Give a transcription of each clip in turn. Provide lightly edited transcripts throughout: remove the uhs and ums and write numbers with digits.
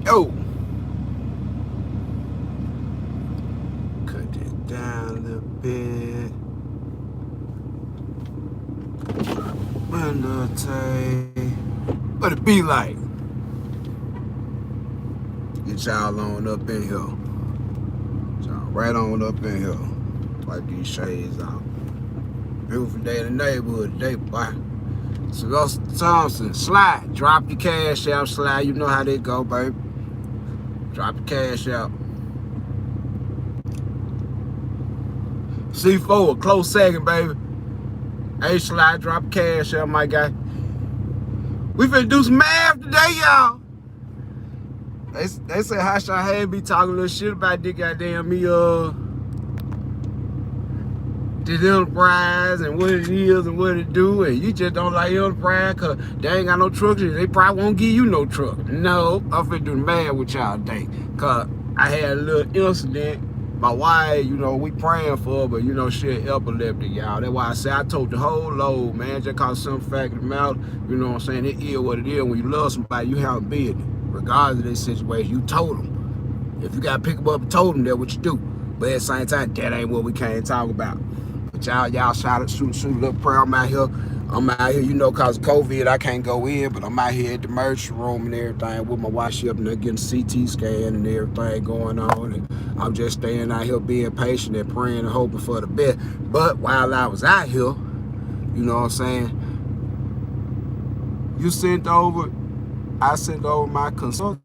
Yo, cut it down a little bit. Window tape. What it be like? Get y'all on up in here. Y'all right on up in here. Wipe these shades out. Beautiful day in the neighborhood today, boy. Sylvester Thompson, slide. Drop your cash out, slide. You know how they go, baby. Drop your cash out. C4, a close second, baby. Hey, slide, drop cash out, my guy. We finna do some math today, y'all. They say how should I be talking a little shit about this goddamn me, this enterprise and what it is and what it do, and you just don't like enterprise cause they ain't got no trucks and they probably won't give you no truck. No, I'm finna do the math with y'all today. Cause I had a little incident. My wife, you know, we praying for her, but you know, shit epileptic, y'all. That's why I say I told the whole load, man, just cause some fact of the matter, you know what I'm saying? It is what it is. When you love somebody, you have a business. Regardless of this situation, you told them. If you gotta pick them up and told them, that's what you do. But at the same time, that ain't what we came to talk about. But y'all shout out, shoot a little prayer. I'm out here, you know, cause of COVID, I can't go in, but I'm out here at the emergency room and everything with my wife up and they're getting CT scan and everything going on. And I'm just staying out here being patient and praying and hoping for the best. But while I was out here, you know what I'm saying, I sent over my consultant.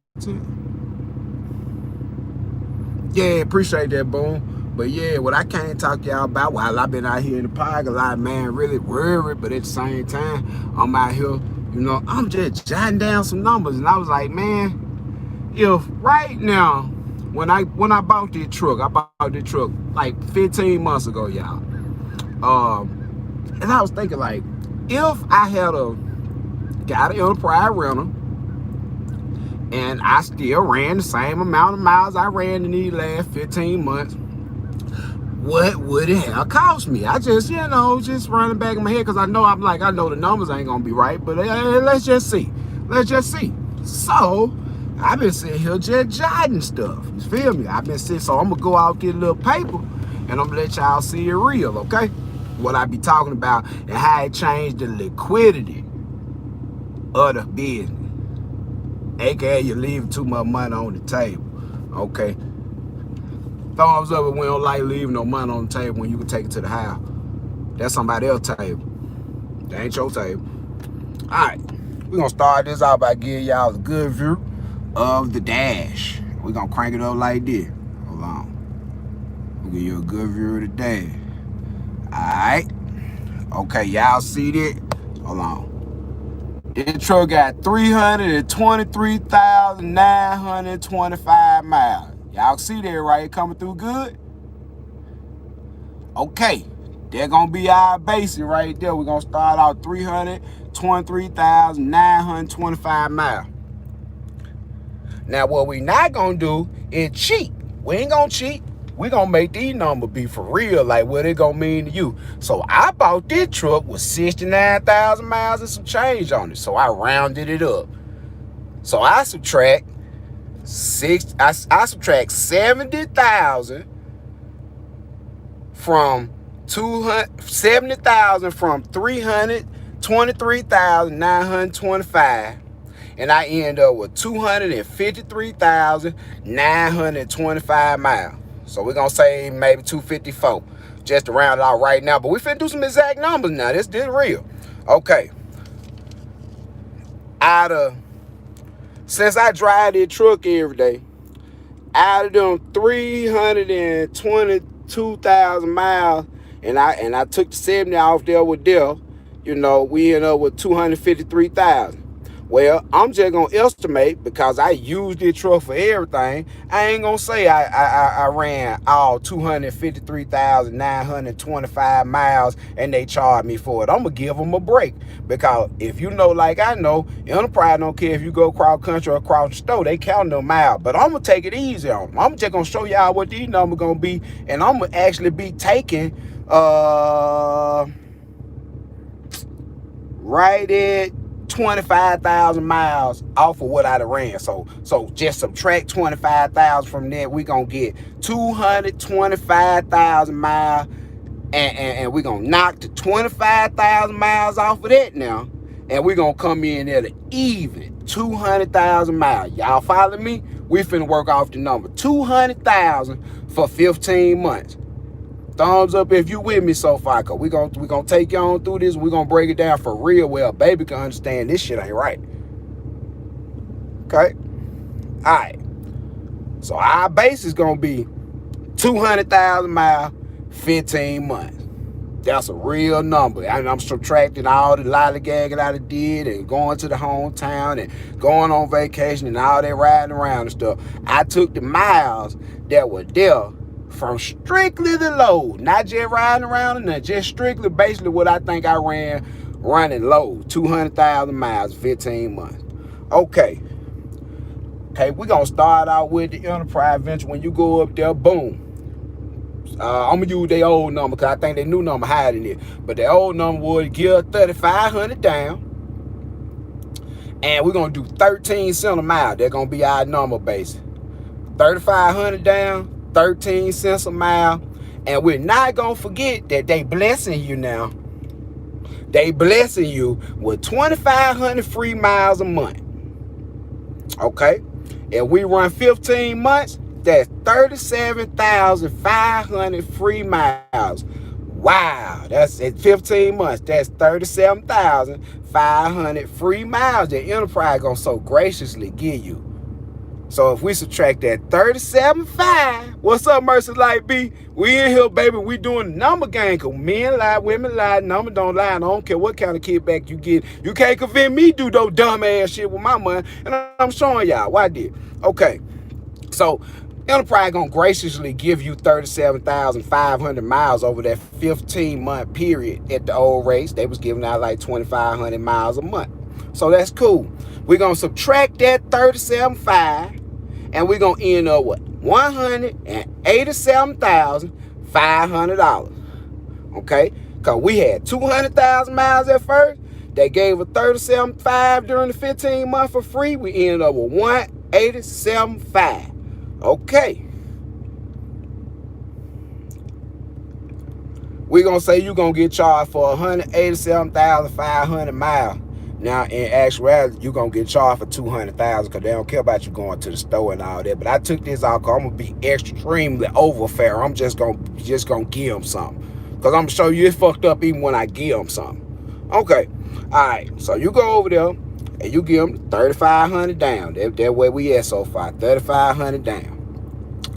Yeah, appreciate that, boom. But yeah, what I can't talk to y'all about while I've been out here in the parking lot, man, really worried, but at the same time, I'm out here, you know, I'm just jotting down some numbers. And I was like, man, if right now, when I bought this truck, like 15 months ago, y'all. And I was thinking like, if I had got an enterprise rental, and I still ran the same amount of miles I ran in these last 15 months, what would it have cost me? I just, you know, just running back in my head because I know the numbers ain't gonna be right, but let's just see. So I've been sitting here just jotting stuff. You feel me? So I'm gonna go out get a little paper and I'm gonna let y'all see it real, okay? What I be talking about and how it changed the liquidity of the business. AKA you leaving too much money on the table. Okay. Thumbs up if we don't like leaving no money on the table when you can take it to the house. That's somebody else's table. That ain't your table. Alright. We're gonna start this out by giving y'all a good view of the dash. We're gonna crank it up like this. Hold on. We'll give you a good view of the dash. Alright. Okay, y'all see that? Hold on. This truck got 323,925 miles. Y'all see that, right? Coming through good? Okay. They're going to be our basic right there. We're going to start out 323,925 miles. Now, what we not going to do is cheat. We ain't going to cheat. We're going to make these numbers be for real, like what it going to mean to you. So I bought this truck with 69,000 miles and some change on it. So I rounded it up. So I subtract 70,000 from 70,000 from 323,925. And I end up with 253,925 miles. So we're going to say maybe 254 just to round it out right now. But we finna do some exact numbers now. This real. Okay. Since I drive this truck every day, out of them 322,000 miles, and I took the 70 off there with Dell, you know, we end up with 253,000. Well, I'm just gonna estimate because I used this truck for everything. I ain't gonna say I ran all 253,925 miles and they charged me for it. I'm gonna give them a break because if you know, like I know, Enterprise don't care if you go cross country or across the store, they count them miles. But I'm gonna take it easy on them. I'm just gonna show y'all what these numbers gonna be, and I'm gonna actually be taking right at 25,000 miles off of what I done ran. So just subtract 25,000 from that. We gonna get 225,000 miles, and we gonna knock the 25,000 miles off of that now, and we gonna come in at an even 200,000 miles. Y'all follow me? We finna work off the number 200,000 for 15 months. Thumbs up if you with me so far, cause we gonna take you on through this. We gonna break it down for real well. Baby can understand this shit ain't right. Okay? Alright. So our base is gonna be 200,000 miles, 15 months. That's a real number. And I'm subtracting all the lollygagging I did and going to the hometown and going on vacation and all that riding around and stuff. I took the miles that were there from strictly the load, not just riding around and just strictly basically what I think I ran running low, 200,000 miles, 15 months. Okay, we're going to start out with the enterprise venture. When you go up there, boom. I'm going to use their old number because I think their new number higher than it. But their old number would give 3,500 down. And we're going to do 13 cents a mile. They're going to be our number base. 3,500 down, 13 cents a mile. And we're not going to forget that they blessing you now. They blessing you with 2,500 free miles a month. Okay? And we run 15 months, that's 37,500 free miles. Wow, that's at 15 months. That's 37,500 free miles that Enterprise gonna so graciously give you. So if we subtract that 37.5, what's up, Mercy Light B? We in here, baby. We doing the number game. Cause men lie, women lie, number don't lie. And I don't care what kind of kickback you get. You can't convince me to do those dumb ass shit with my money. And I'm showing y'all why I did. Okay, so Enterprise gonna graciously give you 37,500 miles over that 15-month period at the old rates. They was giving out like 2,500 miles a month. So that's cool. We're gonna subtract that 37.5 and we're gonna end up with $187,500. Okay? Cause we had 200,000 miles at first. They gave us 37.5 during the 15 months for free. We ended up with 187.5. Okay. We're going to say you're going to get charged for 187,500 miles. Now, in actuality, you're going to get charged for 200,000 because they don't care about you going to the store and all that. But I took this out because I'm going to be extremely overfair. I'm just going to give them something. Because I'm going to show you it's fucked up even when I give them something. Okay. All right. So you go over there and you give them 3,500 down. That where we at so far. 3,500 down.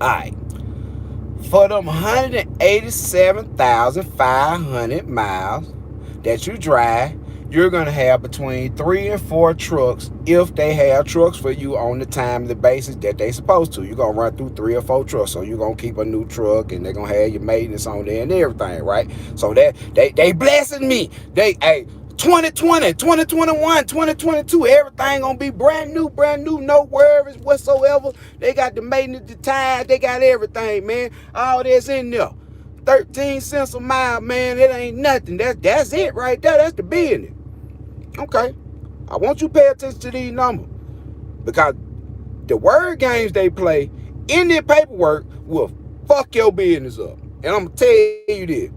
All right. For them 187,500 miles that you drive, you're going to have between 3 and 4 trucks if they have trucks for you on the timely basis that they supposed to. You're going to run through 3 or 4 trucks. So you're going to keep a new truck and they're going to have your maintenance on there and everything, right? So that they blessing me. Hey, 2020, 2021, 2022, everything gonna be brand new, no worries whatsoever. They got the maintenance, the tires, they got everything, man. All that's in there. 13 cents a mile, man, it ain't nothing. That's it right there. That's the business. Okay. I want you to pay attention to these numbers. Because the word games they play in their paperwork will fuck your business up. And I'm gonna tell you this.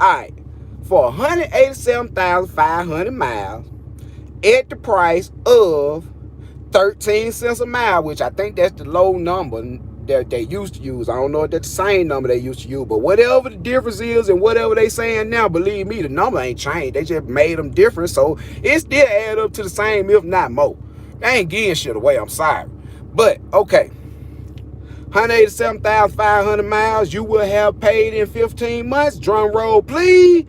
Alright. For 187,500 miles at the price of 13 cents a mile, which I think that's the low number that they used to use. I don't know if that's the same number they used to use, but whatever the difference is and whatever they saying now, believe me, the number ain't changed. They just made them different, so it still add up to the same, if not more. They ain't getting shit away, I'm sorry. But, okay. 187,500 miles you will have paid in 15 months. Drum roll, please.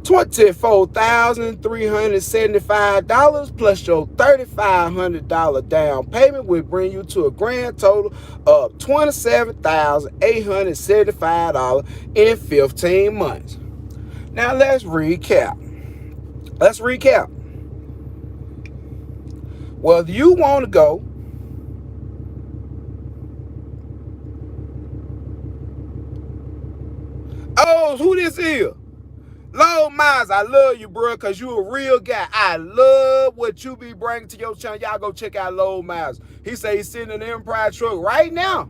$24,375 plus your $3,500 down payment will bring you to a grand total of $27,875 in 15 months. Now let's recap. Whether you want to go who this is? Low Miles, I love you, bro, because you a real guy. I love what you be bringing to your channel. Y'all go check out Low Miles. He say he's sitting in the Empire truck right now.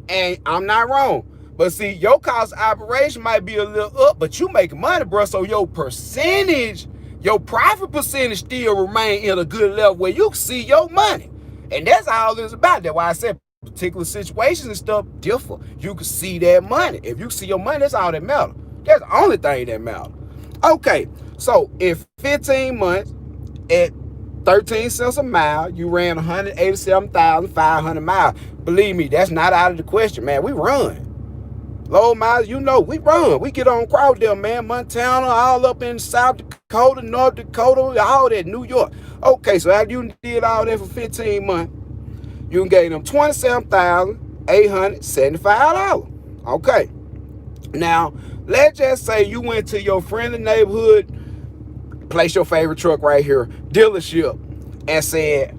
And I'm not wrong. But see, your cost of operation might be a little up, but you make money, bro. So your percentage, your profit percentage still remain in a good level where you can see your money. And that's all it's about. That's why I said particular situations and stuff differ. You can see that money. If you see your money, that's all that matters. That's the only thing that matters. Okay, so in 15 months, at 13 cents a mile, you ran 187,500 miles. Believe me, that's not out of the question, man. We run. Low Miles, you know, we run. We get on crowd there, man. Montana, all up in South Dakota, North Dakota, all that, New York. Okay, so after you did all that for 15 months, you can gain them $27,875. Okay. Now, let's just say you went to your friendly neighborhood, place your favorite truck right here, dealership, and said,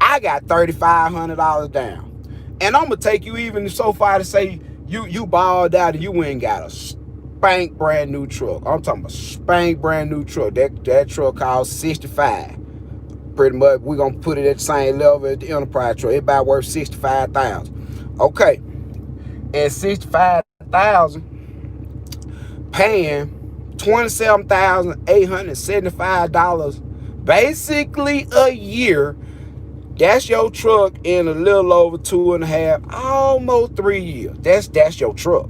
I got $3,500 down. And I'm going to take you even so far to say you balled out and you ain't got a spank brand new truck. I'm talking about spank brand new truck. That truck costs 65. Pretty much, we're going to put it at the same level as the Enterprise truck. It's about worth 65,000. Okay. And 65,000, paying $27,875 basically a year. That's your truck in a little over 2.5, almost 3 years. That's your truck.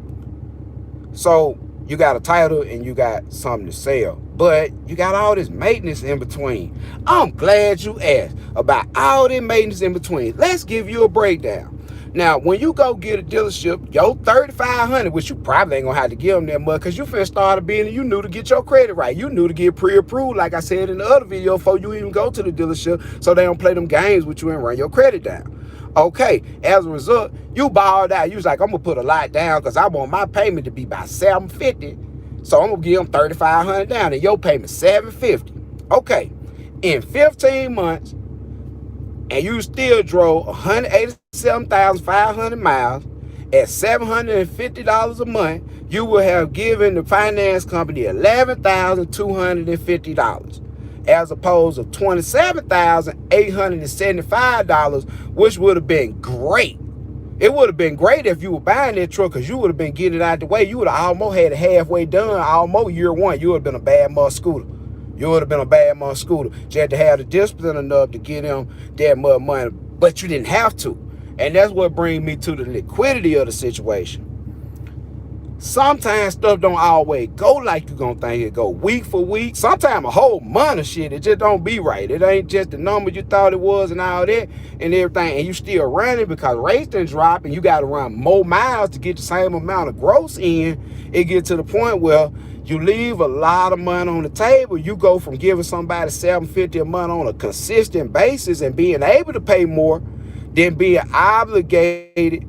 So you got a title and you got something to sell, but you got all this maintenance in between. I'm glad you asked about all this maintenance in between. Let's give you a breakdown. Now, when you go get a dealership, your $3,500, which you probably ain't gonna have to give them that much because you finna start a business, you knew to get your credit right. You knew to get pre-approved, like I said in the other video, before you even go to the dealership, so they don't play them games with you and run your credit down. Okay, as a result, you balled out. You was like, I'm gonna put a lot down because I want my payment to be about $750. So I'm gonna give them $3,500 down, and your payment $750. Okay, in 15 months, and you still drove 187,500 miles at $750 a month, you will have given the finance company $11,250 as opposed to $27,875, which would have been great. It would have been great if you were buying that truck because you would have been getting it out the way. You would have almost had it halfway done, almost year one. You would have been a bad mother scooter. You would have been a bad mother scooter. You had to have the discipline enough to get him that much money, but you didn't have to. And that's what brings me to the liquidity of the situation. Sometimes stuff don't always go like you're going to think it go, week for week. Sometimes a whole month of shit, it just don't be right. It ain't just the number you thought it was and all that and everything. And you still running because rates done drop and you got to run more miles to get the same amount of gross in. It gets to the point where you leave a lot of money on the table. You go from giving somebody $750 a month on a consistent basis and being able to pay more than being obligated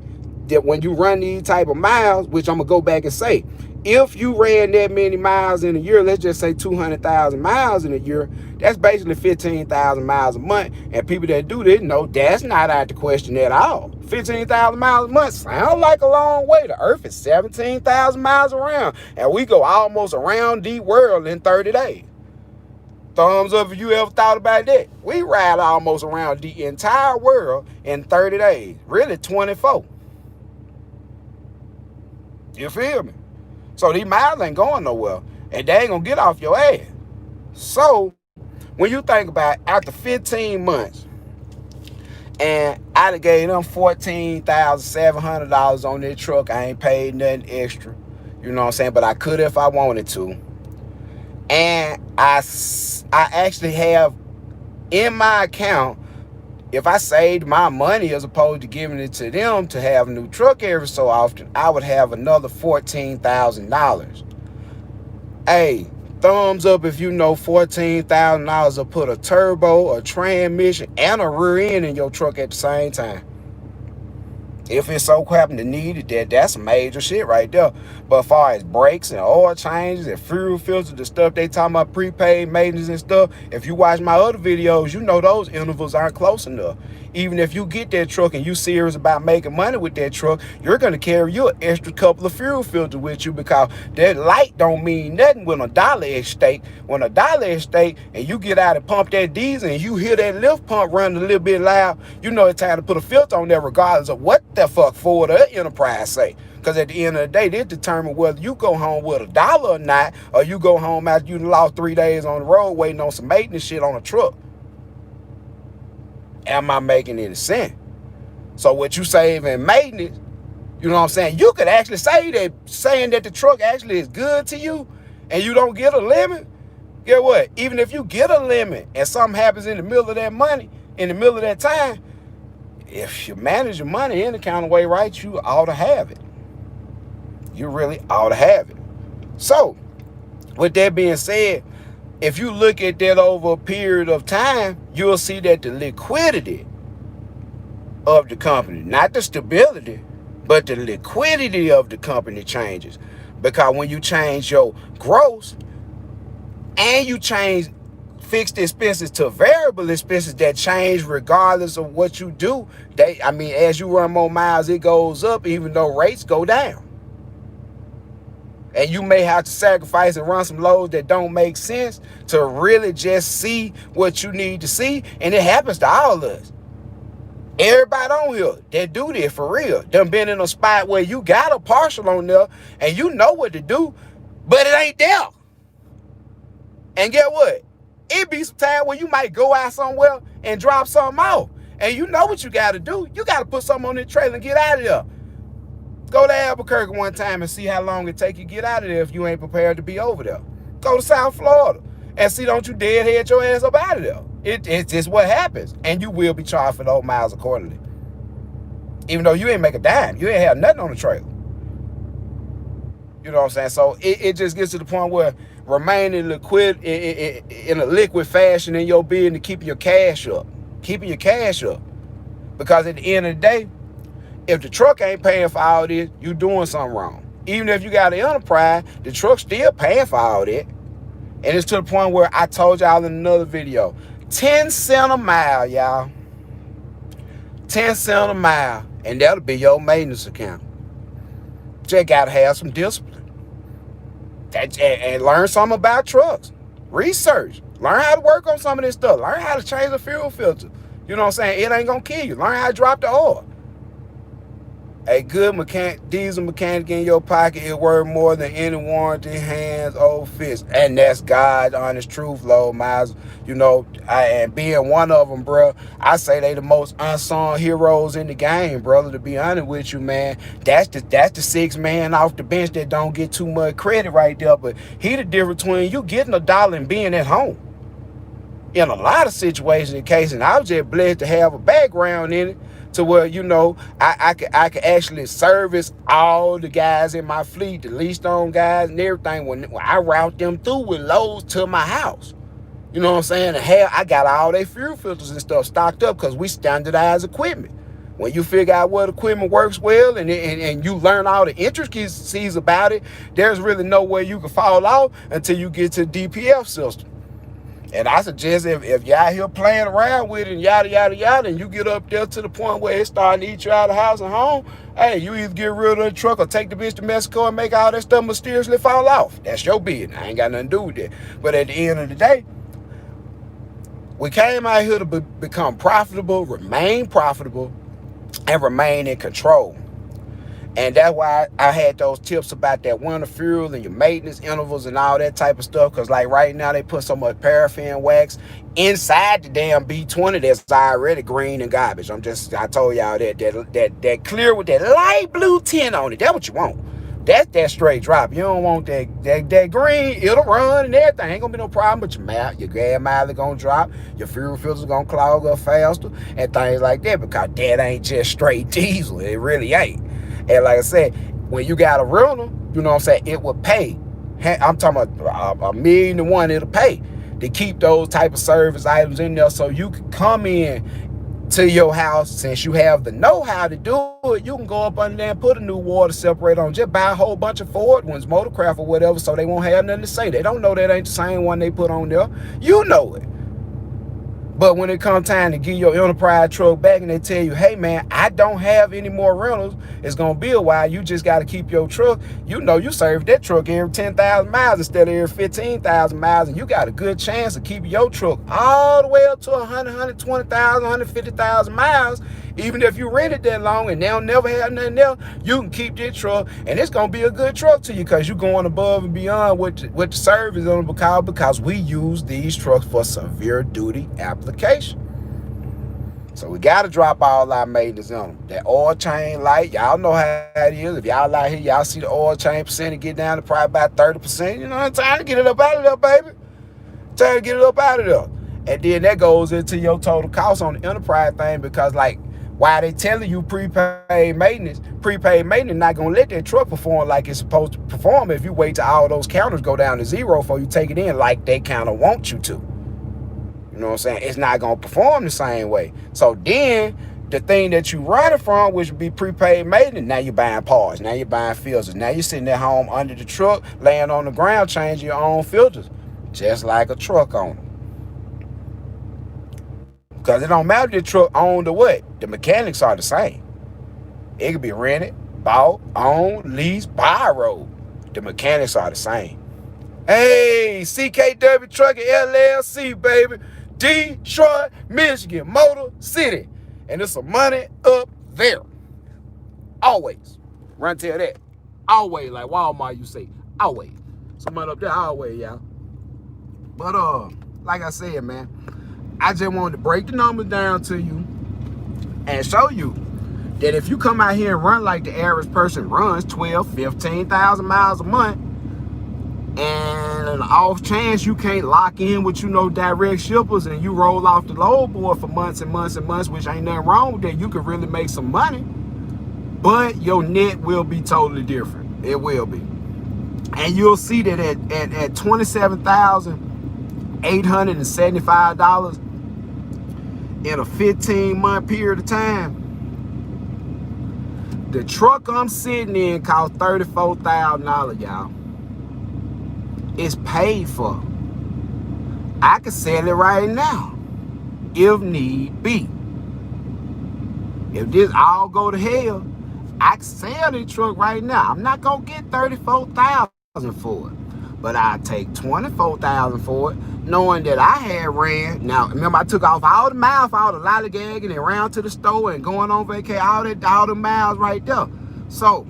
that when you run these type of miles, which I'm gonna go back and say, if you ran that many miles in a year, let's just say 200,000 miles in a year, that's basically 15,000 miles a month. And people that do this know that's not out the question at all. 15,000 miles a month sounds like a long way. The earth is 17,000 miles around, and we go almost around the world in 30 days. Thumbs up if you ever thought about that. We ride almost around the entire world in 30 days, really 24. You feel me? So these miles ain't going nowhere, and they ain't gonna get off your ass. So when you think about after 15 months, and I done gave them $14,700 on their truck, I ain't paid nothing extra. You know what I'm saying? But I could if I wanted to. And I actually have in my account, if I saved my money as opposed to giving it to them to have a new truck every so often, I would have another $14,000. Hey, thumbs up if you know $14,000 will put a turbo, a transmission, and a rear end in your truck at the same time. If it so happen to need it, that's some major shit right there. But as far as brakes and oil changes and fuel filters, the stuff they talking about prepaid maintenance and stuff, if you watch my other videos, you know those intervals aren't close enough. Even if you get that truck and you serious about making money with that truck, you're going to carry you an extra couple of fuel filters with you, because that light don't mean nothing when a dollar is stake. When a dollar is stake and you get out and pump that diesel and you hear that lift pump running a little bit loud, you know it's time to put a filter on there regardless of what the fuck Ford or Enterprise say. Because at the end of the day, they determine whether you go home with $1 or not, or you go home after you lost 3 days on the road waiting on some maintenance shit on a truck. Am I making any sense? So what you save in maintenance, you know what I'm saying? You could actually say that, saying that the truck actually is good to you and you don't get a limit. Get what? Even if you get a limit and something happens in the middle of that money, in the middle of that time, if you manage your money in the kind of way right, you ought to have it. You really ought to have it. So, with that being said, if you look at that over a period of time, you'll see that the liquidity of the company, not the stability, but the liquidity of the company changes. Because when you change your gross and you change fixed expenses to variable expenses that change regardless of what you do, as you run more miles, it goes up even though rates go down. And you may have to sacrifice and run some loads that don't make sense to really just see what you need to see. And it happens to all of us. Everybody on here that do this for real, done been in a spot where you got a partial on there and you know what to do, but it ain't there. And get what? It be some time where you might go out somewhere and drop something off. And you know what you got to do. You got to put something on the trailer and get out of there. Go to Albuquerque one time and see how long it take you to get out of there if you ain't prepared to be over there. Go to South Florida and see, don't you deadhead your ass up out of there. It's just what happens. And you will be charged for those miles accordingly. Even though you ain't make a dime. You ain't have nothing on the trailer. You know what I'm saying? So it just gets to the point where remaining liquid in a liquid fashion in your business, keeping your cash up. Keeping your cash up. Because at the end of the day, if the truck ain't paying for all this, you doing something wrong. Even if you got an Enterprise, the truck's still paying for all that. And it's to the point where I told y'all in another video, 10 cents a mile, y'all. 10 cents a mile, and that'll be your maintenance account. Just gotta have some discipline. And learn something about trucks. Research. Learn how to work on some of this stuff. Learn how to change the fuel filter. You know what I'm saying? It ain't gonna kill you. Learn how to drop the oil. A good diesel mechanic in your pocket is worth more than any warranty, hands, old fist. And that's God's honest truth, Lord Miles. You know, and being one of them, bro, I say they the most unsung heroes in the game, brother, to be honest with you, man. That's the six man off the bench that don't get too much credit right there. But he the difference between you getting $1 and being at home. In a lot of situations and cases, and I was just blessed to have a background in it, to where, you know, I could actually service all the guys in my fleet, the leased on guys and everything, when I route them through with loads to my house. You know what I'm saying? And hell, I got all their fuel filters and stuff stocked up because we standardize equipment. When you figure out what equipment works well and you learn all the intricacies about it, there's really no way you can fall off until you get to the DPF system. And I suggest if y'all here playing around with it and yada, yada, yada, and you get up there to the point where it's starting to eat you out of house and home, hey, you either get rid of the truck or take the bitch to Mexico and make all that stuff mysteriously fall off. That's your business. I ain't got nothing to do with that. But at the end of the day, we came out here to become profitable, remain profitable, and remain in control. And that's why I had those tips about that winter fuel and your maintenance intervals and all that type of stuff. Because like right now they put so much paraffin wax inside the damn B20 that's already green and garbage. I told y'all that clear with that light blue tint on it. That's what you want. That's that straight drop. You don't want that green. It'll run and everything. Ain't gonna be no problem. But your gas mileage gonna drop. Your fuel filter's gonna clog up faster and things like that. Because that ain't just straight diesel. It really ain't. And like I said, when you got a rental, you know what I'm saying, it will pay. I'm talking about $1 million to 1, it'll pay to keep those type of service items in there so you can come in to your house. Since you have the know-how to do it, you can go up under there and put a new water separator on. Just buy a whole bunch of Ford ones, Motorcraft or whatever, so they won't have nothing to say. They don't know that ain't the same one they put on there. You know it. But when it comes time to give your Enterprise truck back and they tell you, hey man, I don't have any more rentals, it's going to be a while, you just got to keep your truck. You know you serve that truck every 10,000 miles instead of every 15,000 miles, and you got a good chance of keeping your truck all the way up to 100, 120,000, 150,000 miles. Even if you rent it that long and they'll never have nothing else, you can keep this truck, and it's going to be a good truck to you because you're going above and beyond what the service is on because we use these trucks for severe duty application. So we got to drop all our maintenance on them. That oil change light, y'all know how it is. If y'all out here, y'all see the oil change percentage get down to probably about 30%. You know, it's time to get it up out of there, baby. Time to get it up out of there. And then that goes into your total cost on the Enterprise thing because, like, why they telling you prepaid maintenance not going to let that truck perform like it's supposed to perform if you wait till all those counters go down to zero before you take it in like they kind of want you to. You know what I'm saying? It's not going to perform the same way. So then the thing that you running from, which would be prepaid maintenance, now you're buying parts. Now you're buying filters. Now you're sitting at home under the truck, laying on the ground, changing your own filters, just like a truck owner. Because it don't matter if the truck owned or what. The mechanics are the same. It could be rented, bought, owned, leased, borrowed. The mechanics are the same. Hey, CKW Trucking LLC, baby. Detroit, Michigan, Motor City. And there's some money up there. Always. Run tell that. Always, like Walmart you say. Always. Some money up there, always, y'all. But like I said, man, I just wanted to break the numbers down to you and show you that if you come out here and run like the average person runs, 12, 15,000 miles a month, and an off chance you can't lock in with, direct shippers and you roll off the load board for months and months and months, which ain't nothing wrong with that. You could really make some money, but your net will be totally different. It will be. And you'll see that at $27,875 in a 15-month period of time, the truck I'm sitting in costs $34,000, y'all. It's paid for. I can sell it right now, if need be. If this all go to hell, I can sell this truck right now. I'm not gonna get $34,000 for it, but I take $24,000 for it, knowing that I had ran. Now, remember, I took off all the miles for all the lollygagging and around to the store and going on vacation, all the miles right there. So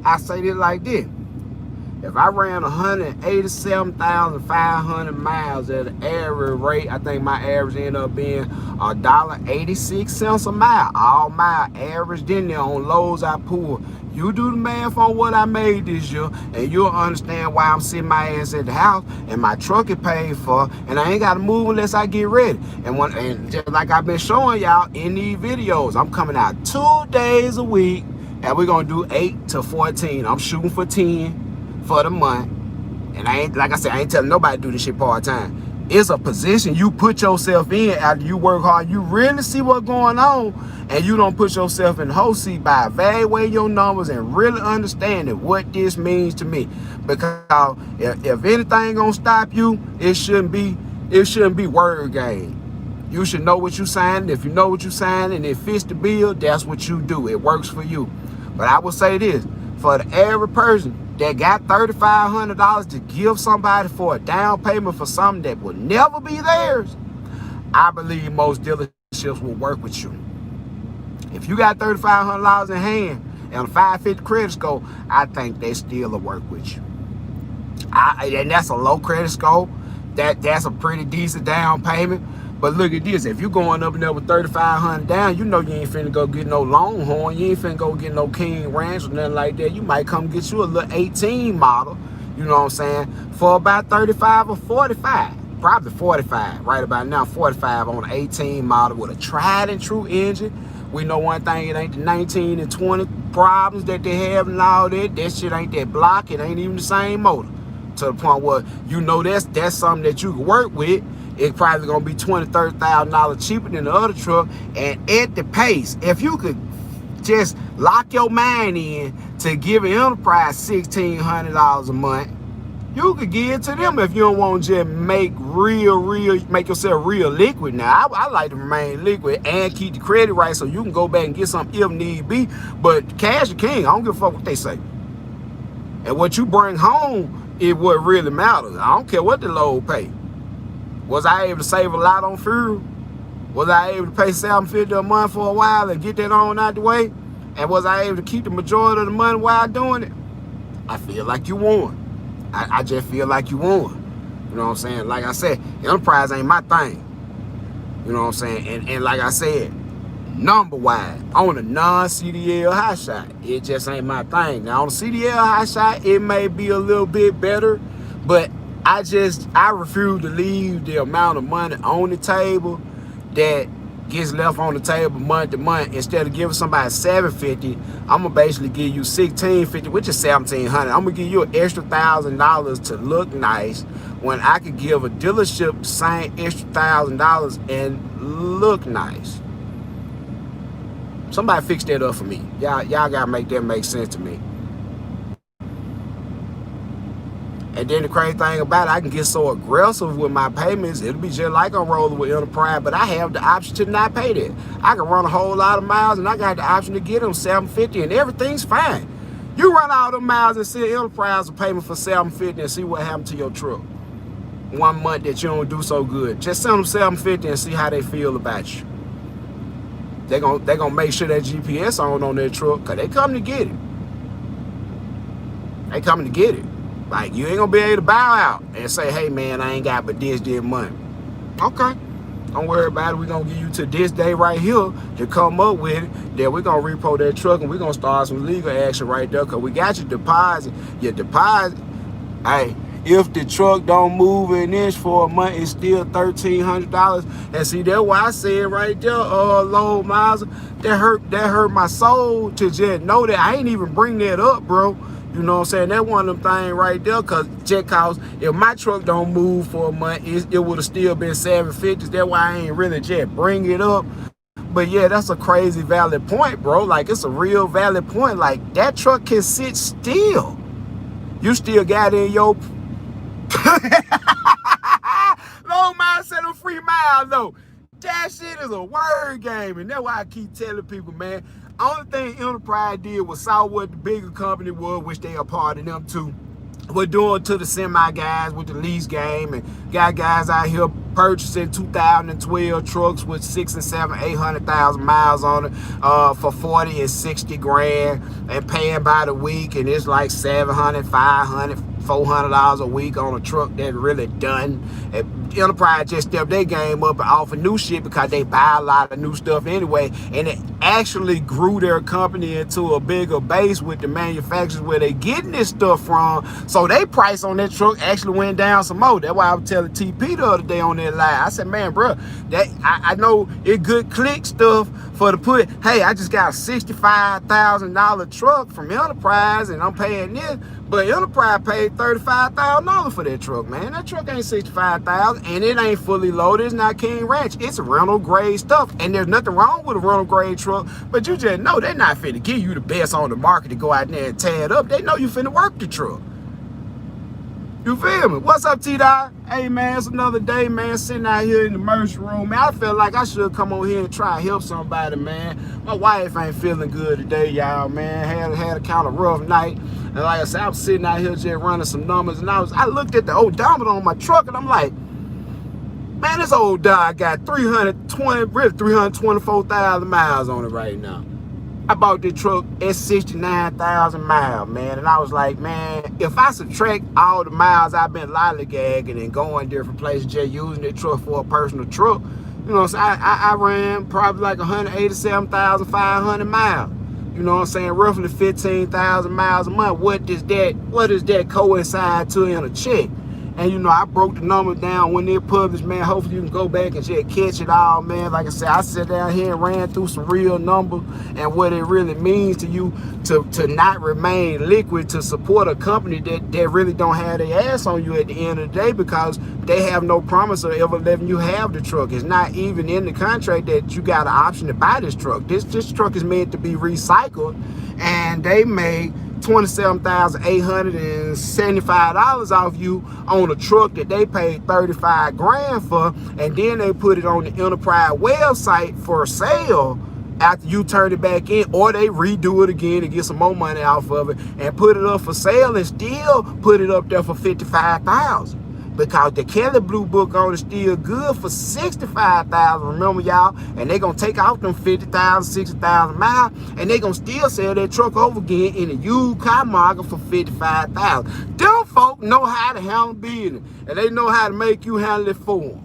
I say this like this. If I ran 187,500 miles at an average rate, I think my average ended up being $1.86 a mile. All mile averaged in there on loads I pulled. You do the math on what I made this year, and you'll understand why I'm sitting my ass at the house and my truck is paid for, and I ain't got to move unless I get ready. And just like I've been showing y'all in these videos, I'm coming out 2 days a week, and we're gonna do 8 to 14. I'm shooting for 10 for the month, and I ain't telling nobody to do this shit part-time. It's a position you put yourself in after you work hard. You really see what's going on, and you don't put yourself in the whole seat by evaluating your numbers and really understanding what this means to me. Because if anything gonna stop you, it shouldn't be word game. You should know what you signed. If you know what you signed and it fits the bill, that's what you do. It works for you. But I will say this, for the average person that got $3,500 to give somebody for a down payment for something that will never be theirs, I believe most dealerships will work with you. If you got $3,500 in hand and a 550 credit score, I think they still will work with you. And that's a low credit score. That's a pretty decent down payment. But look at this, if you're going up and there with $3,500 down, you know you ain't finna go get no Longhorn, you ain't finna go get no King Ranch or nothing like that. You might come get you a little 18 model, you know what I'm saying, for about 35 or 45. Probably 45, right about now, 45 on an 18 model with a tried and true engine. We know one thing, it ain't the 19 and 20 problems that they have and all that. That shit ain't that block, it ain't even the same motor. To the point where you know that's something that you can work with it's probably gonna be $20,000-$30,000 cheaper than the other truck. And at the pace, if you could just lock your mind in to give an enterprise $1,600 a month, you could give it to them if you don't want to just make yourself real liquid. Now, I like to remain liquid and keep the credit right so you can go back and get something if need be. But cash is king. I don't give a fuck what they say. And what you bring home is what really matters. I don't care what the load pay. Was I able to save a lot on fuel? Was I able to pay $750 a month for a while and get that on out the way? And was I able to keep the majority of the money while doing it? I feel like you won. I just feel like you won. You know what I'm saying? Like I said, enterprise ain't my thing. You know what I'm saying? And like I said, number-wise, on a non-CDL high shot, it just ain't my thing. Now, on a CDL high shot, it may be a little bit better, but I refuse to leave the amount of money on the table that gets left on the table month to month. Instead of giving somebody $750, I'm gonna basically give you $1,650, which is $1,700. I'm gonna give you an extra $1,000 to look nice when I could give a dealership the same extra $1,000 and look nice. Somebody fix that up for me. Y'all gotta make that make sense to me. And then the crazy thing about it, I can get so aggressive with my payments, it'll be just like I'm rolling with Enterprise, but I have the option to not pay that. I can run a whole lot of miles, and I got the option to get them $750, and everything's fine. You run all them miles and send Enterprise a payment for $750 and see what happened to your truck. 1 month that you don't do so good. Just send them $750 and see how they feel about you. They gonna make sure that GPS on their truck, because they come to get it. They coming to get it. Like, you ain't gonna be able to bow out and say, hey man, I ain't got but this money. Okay, don't worry about it. We're gonna give you to this day right here to come up with it. Then we're gonna repo that truck and we're gonna start some legal action right there, because we got your deposit. Your deposit, hey, if the truck don't move an inch for a month, it's still $1,300. And see, that's why I said right there, low miles, that hurt my soul to just know that. I ain't even bring that up, bro. You know what I'm saying? That one of them things right there, because just cause if my truck don't move for a month, it would have still been $750. That's why I ain't really just bring it up. But yeah, that's a crazy valid point, bro. Like, it's a real valid point. Like, that truck can sit still. You still got in your low miles set them free miles though. That shit is a word game, and that's why I keep telling people, man. Only thing Enterprise did was saw what the bigger company was, which they are part of them too. We're doing to the semi guys with the lease game, and got guys out here purchasing 2012 trucks with 600,000 and 700,000, 800,000 miles on it for 40 and 60 grand and paying by the week, and it's like $700, $500, $400 a week on a truck that's really done. And Enterprise just stepped their game up and offer new shit because they buy a lot of new stuff anyway, and it actually grew their company into a bigger base with the manufacturers where they getting this stuff from. So they price on that truck actually went down some more. That's why I was telling TP the other day on that live. I said, man, bro, that I know it good click stuff for the put. Hey, I just got a $65,000 truck from Enterprise and I'm paying this. But Enterprise paid $35,000 for that truck, man. That truck ain't $65,000, and it ain't fully loaded. It's not King Ranch. It's rental grade stuff, and there's nothing wrong with a rental grade truck. But you just know they're not finna give you the best on the market to go out there and tear it up. They know you finna work the truck. You feel me? What's up, T-Dot? Hey, man, it's another day, man, sitting out here in the merch room. Man, I feel like I should come on here and try to help somebody, man. My wife ain't feeling good today, y'all, man. Had a kind of rough night. And like I said, I was sitting out here just running some numbers, and I looked at the odometer on my truck, and I'm like, man, this old dog got 324,000 miles on it right now. I bought this truck at 69,000 miles, man. And I was like, man, if I subtract all the miles I've been lollygagging and going different places, just using this truck for a personal truck, you know what I'm saying? I ran probably like 187,500 miles. You know what I'm saying? Roughly 15,000 miles a month. What does that coincide to in a check? And you know, I broke the numbers down when they're published, man. Hopefully you can go back and just catch it all, man. Like I said, I sat down here and ran through some real numbers and what it really means to you to not remain liquid, to support a company that really don't have their ass on you at the end of the day, because they have no promise of ever letting you have the truck. It's not even in the contract that you got an option to buy this truck. This truck is meant to be recycled, and they made $27,875 off you on a truck that they paid 35 grand for, and then they put it on the Enterprise website for sale after you turn it back in, or they redo it again and get some more money off of it and put it up for sale and still put it up there for $55,000. Because the Kelly Blue Book on is still good for $65,000. Remember, y'all? And they gonna take off them 50,000, 60,000 miles, and they gonna still sell that truck over again in the used car market for $55,000. Them folk know how to handle business, and they know how to make you handle it for them.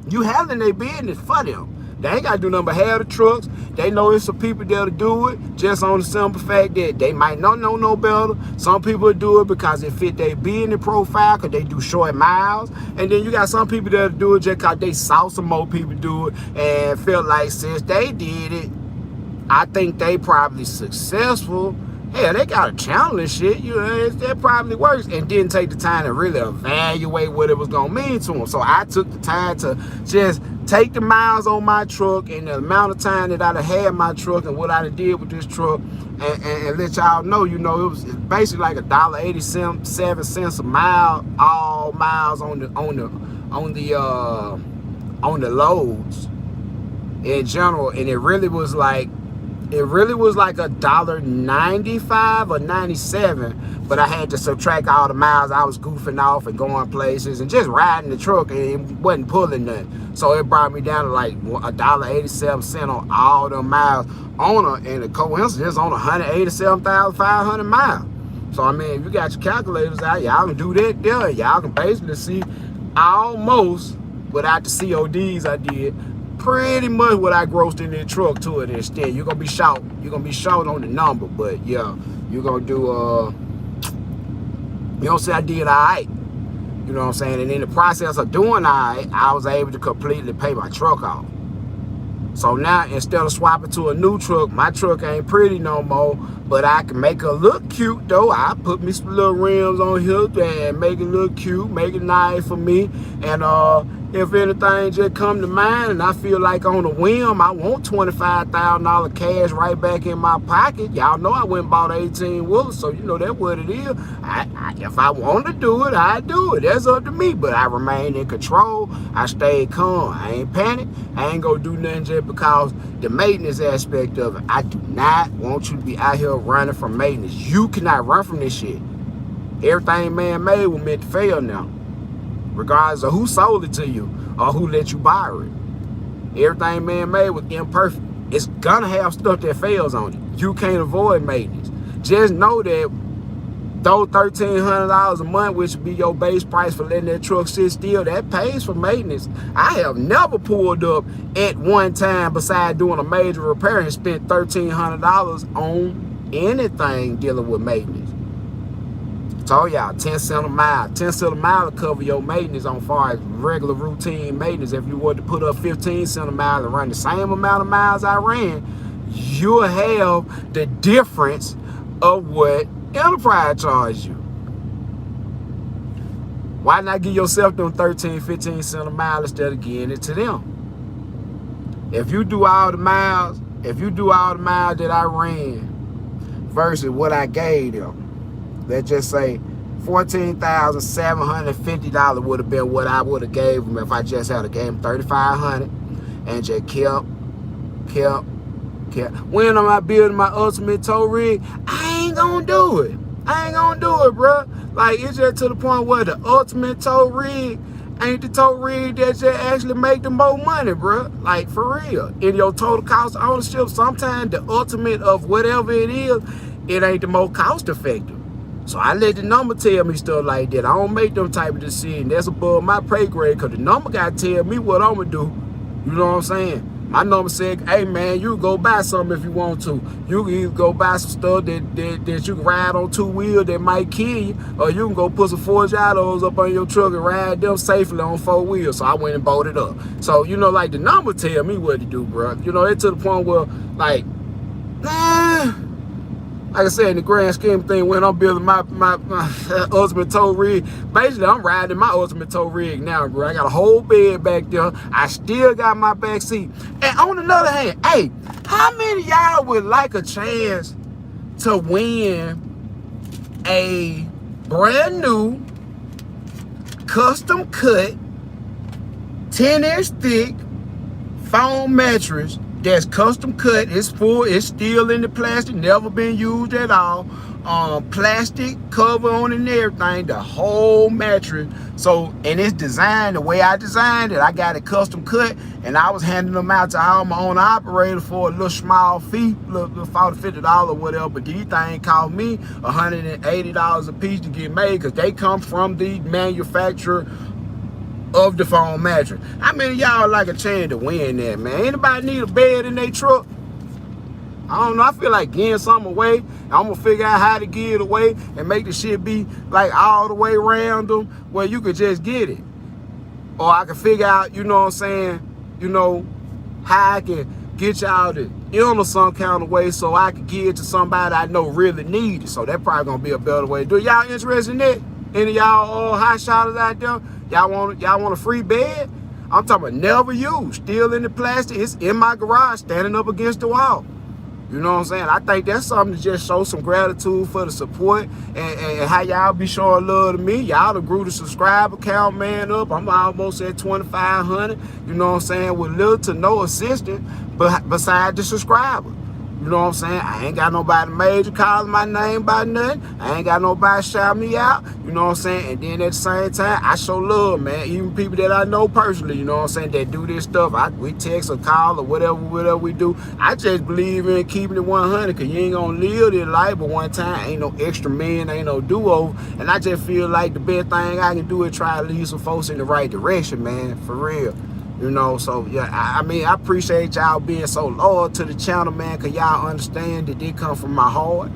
You handling their business for them. They ain't got to do nothing but have the trucks. They know it's some people that'll do it just on the simple fact that they might not know no better. Some people do it because it fit their business profile, because they do short miles. And then you got some people that'll do it just because they saw some more people do it and felt like since they did it, I think they probably successful. Hell, they got a channel and shit, you know, that probably works, and didn't take the time to really evaluate what it was gonna mean to them. So I took the time to just take the miles on my truck and the amount of time that I'd have had my truck and what I did with this truck, and let y'all know, you know, it's basically like $1.87 a mile, all miles on the loads in general, and it really was like $1.95 or 97, but I had to subtract all the miles I was goofing off and going places and just riding the truck, and it wasn't pulling nothing. So it brought me down to like $1.87 on all the miles and the coincidence on 187,500 miles. So I mean, if you got your calculators out, y'all can do that there. Y'all can basically see almost, without the CODs I did, pretty much what I grossed in that truck to an extent. You're gonna be short. You're gonna be short on the number, but yeah, you're gonna do you know, say I did all right. You know what I'm saying? And in the process of doing all right, I was able to completely pay my truck off. So now, instead of swapping to a new truck, my truck ain't pretty no more, but I can make it look cute though. I put me some little rims on here and make it look cute, make it nice for me. And if anything just come to mind and I feel like on a whim, I want $25,000 cash right back in my pocket. Y'all know I went and bought 18 wheelers, so you know that's what it is. If I want to do it, I do it. That's up to me, but I remain in control. I stay calm. I ain't panic. I ain't gonna do nothing just because the maintenance aspect of it. I do not want you to be out here running from maintenance. You cannot run from this shit. Everything man-made was meant to fail now, regardless of who sold it to you or who let you borrow it. Everything man-made was imperfect. It's gonna have stuff that fails on it. You can't avoid maintenance. Just know that those $1,300 a month, which would be your base price for letting that truck sit still, that pays for maintenance. I have never pulled up at one time, besides doing a major repair, and spent $1,300 on anything dealing with maintenance. Told y'all, 10 cents a mile. 10 cents a mile to cover your maintenance on far as regular routine maintenance. If you were to put up 15 cents a mile and run the same amount of miles I ran, you'll have the difference of what Enterprise charge you. Why not give yourself them 13, 15 cents a mile instead of giving it to them? If you do all the miles that I ran versus what I gave them, let's just say $14,750 would have been what I would have gave them if I just had a game $3,500 and just kept. When am I building my ultimate tow rig? I ain't gonna do it. Bro. Like, it's just to the point where the ultimate tow rig ain't the tow rig that just actually make the more money, bro. Like, for real. In your total cost of ownership, sometimes the ultimate of whatever it is, it ain't the most cost effective. So I let the number tell me stuff like that. I don't make them type of decisions. That's above my pay grade, because the number got to tell me what I'm going to do. You know what I'm saying? My number said, hey man, you can go buy something if you want to. You can either go buy some stuff that you can ride on 2 wheels that might kill you, or you can go put some Forgiatos up on your truck and ride them safely on 4 wheels. So I went and bought it up. So, you know, like the number tell me what to do, bro. You know, it's to the point where, like, like I said, in the grand scheme thing, when I'm building my ultimate tow rig, basically I'm riding my ultimate tow rig now, bro. I got a whole bed back there. I still got my back seat. And on another hand, hey, how many of y'all would like a chance to win a brand new, custom cut, 10-inch thick foam mattress that's custom cut? It's full, it's still in the plastic, never been used at all. Plastic cover on it and everything, the whole mattress. So, and it's designed the way I designed it. I got it custom cut, and I was handing them out to all my own operators for a little small fee, little $40, $50 or whatever. But these things cost me $180 a piece to get made, because they come from the manufacturer of the foam mattress. How many of y'all like a chance to win that, man? Anybody need a bed in their truck? I don't know. I feel like giving something away. I'm gonna figure out how to give it away and make the shit be like all the way random where you could just get it. Or I can figure out, you know what I'm saying, you know, how I can get y'all to in some kind of way so I can give it to somebody I know really need it. So that probably gonna be a better way to do it. Y'all interested in that? Any of y'all hot shotters out there? Y'all want a free bed? I'm talking about never used, still in the plastic. It's in my garage, standing up against the wall. You know what I'm saying? I think that's something to just show some gratitude for the support and how y'all be showing love to me. Y'all done grew the subscriber count, man, up. I'm almost at 2,500. You know what I'm saying? With little to no assistance, but besides the subscriber. You know what I'm saying? I ain't got nobody major calling my name by nothing. I ain't got nobody shout me out. You know what I'm saying? And then at the same time, I show love, man. Even people that I know personally, you know what I'm saying, that do this stuff. We text or call or whatever we do. I just believe in keeping it 100, because you ain't gonna live this life but one time. Ain't no extra man, ain't no do-over. And I just feel like the best thing I can do is try to lead some folks in the right direction, man. For real. You know, so yeah, I mean, I appreciate y'all being so loyal to the channel, man, because y'all understand that they come from my heart.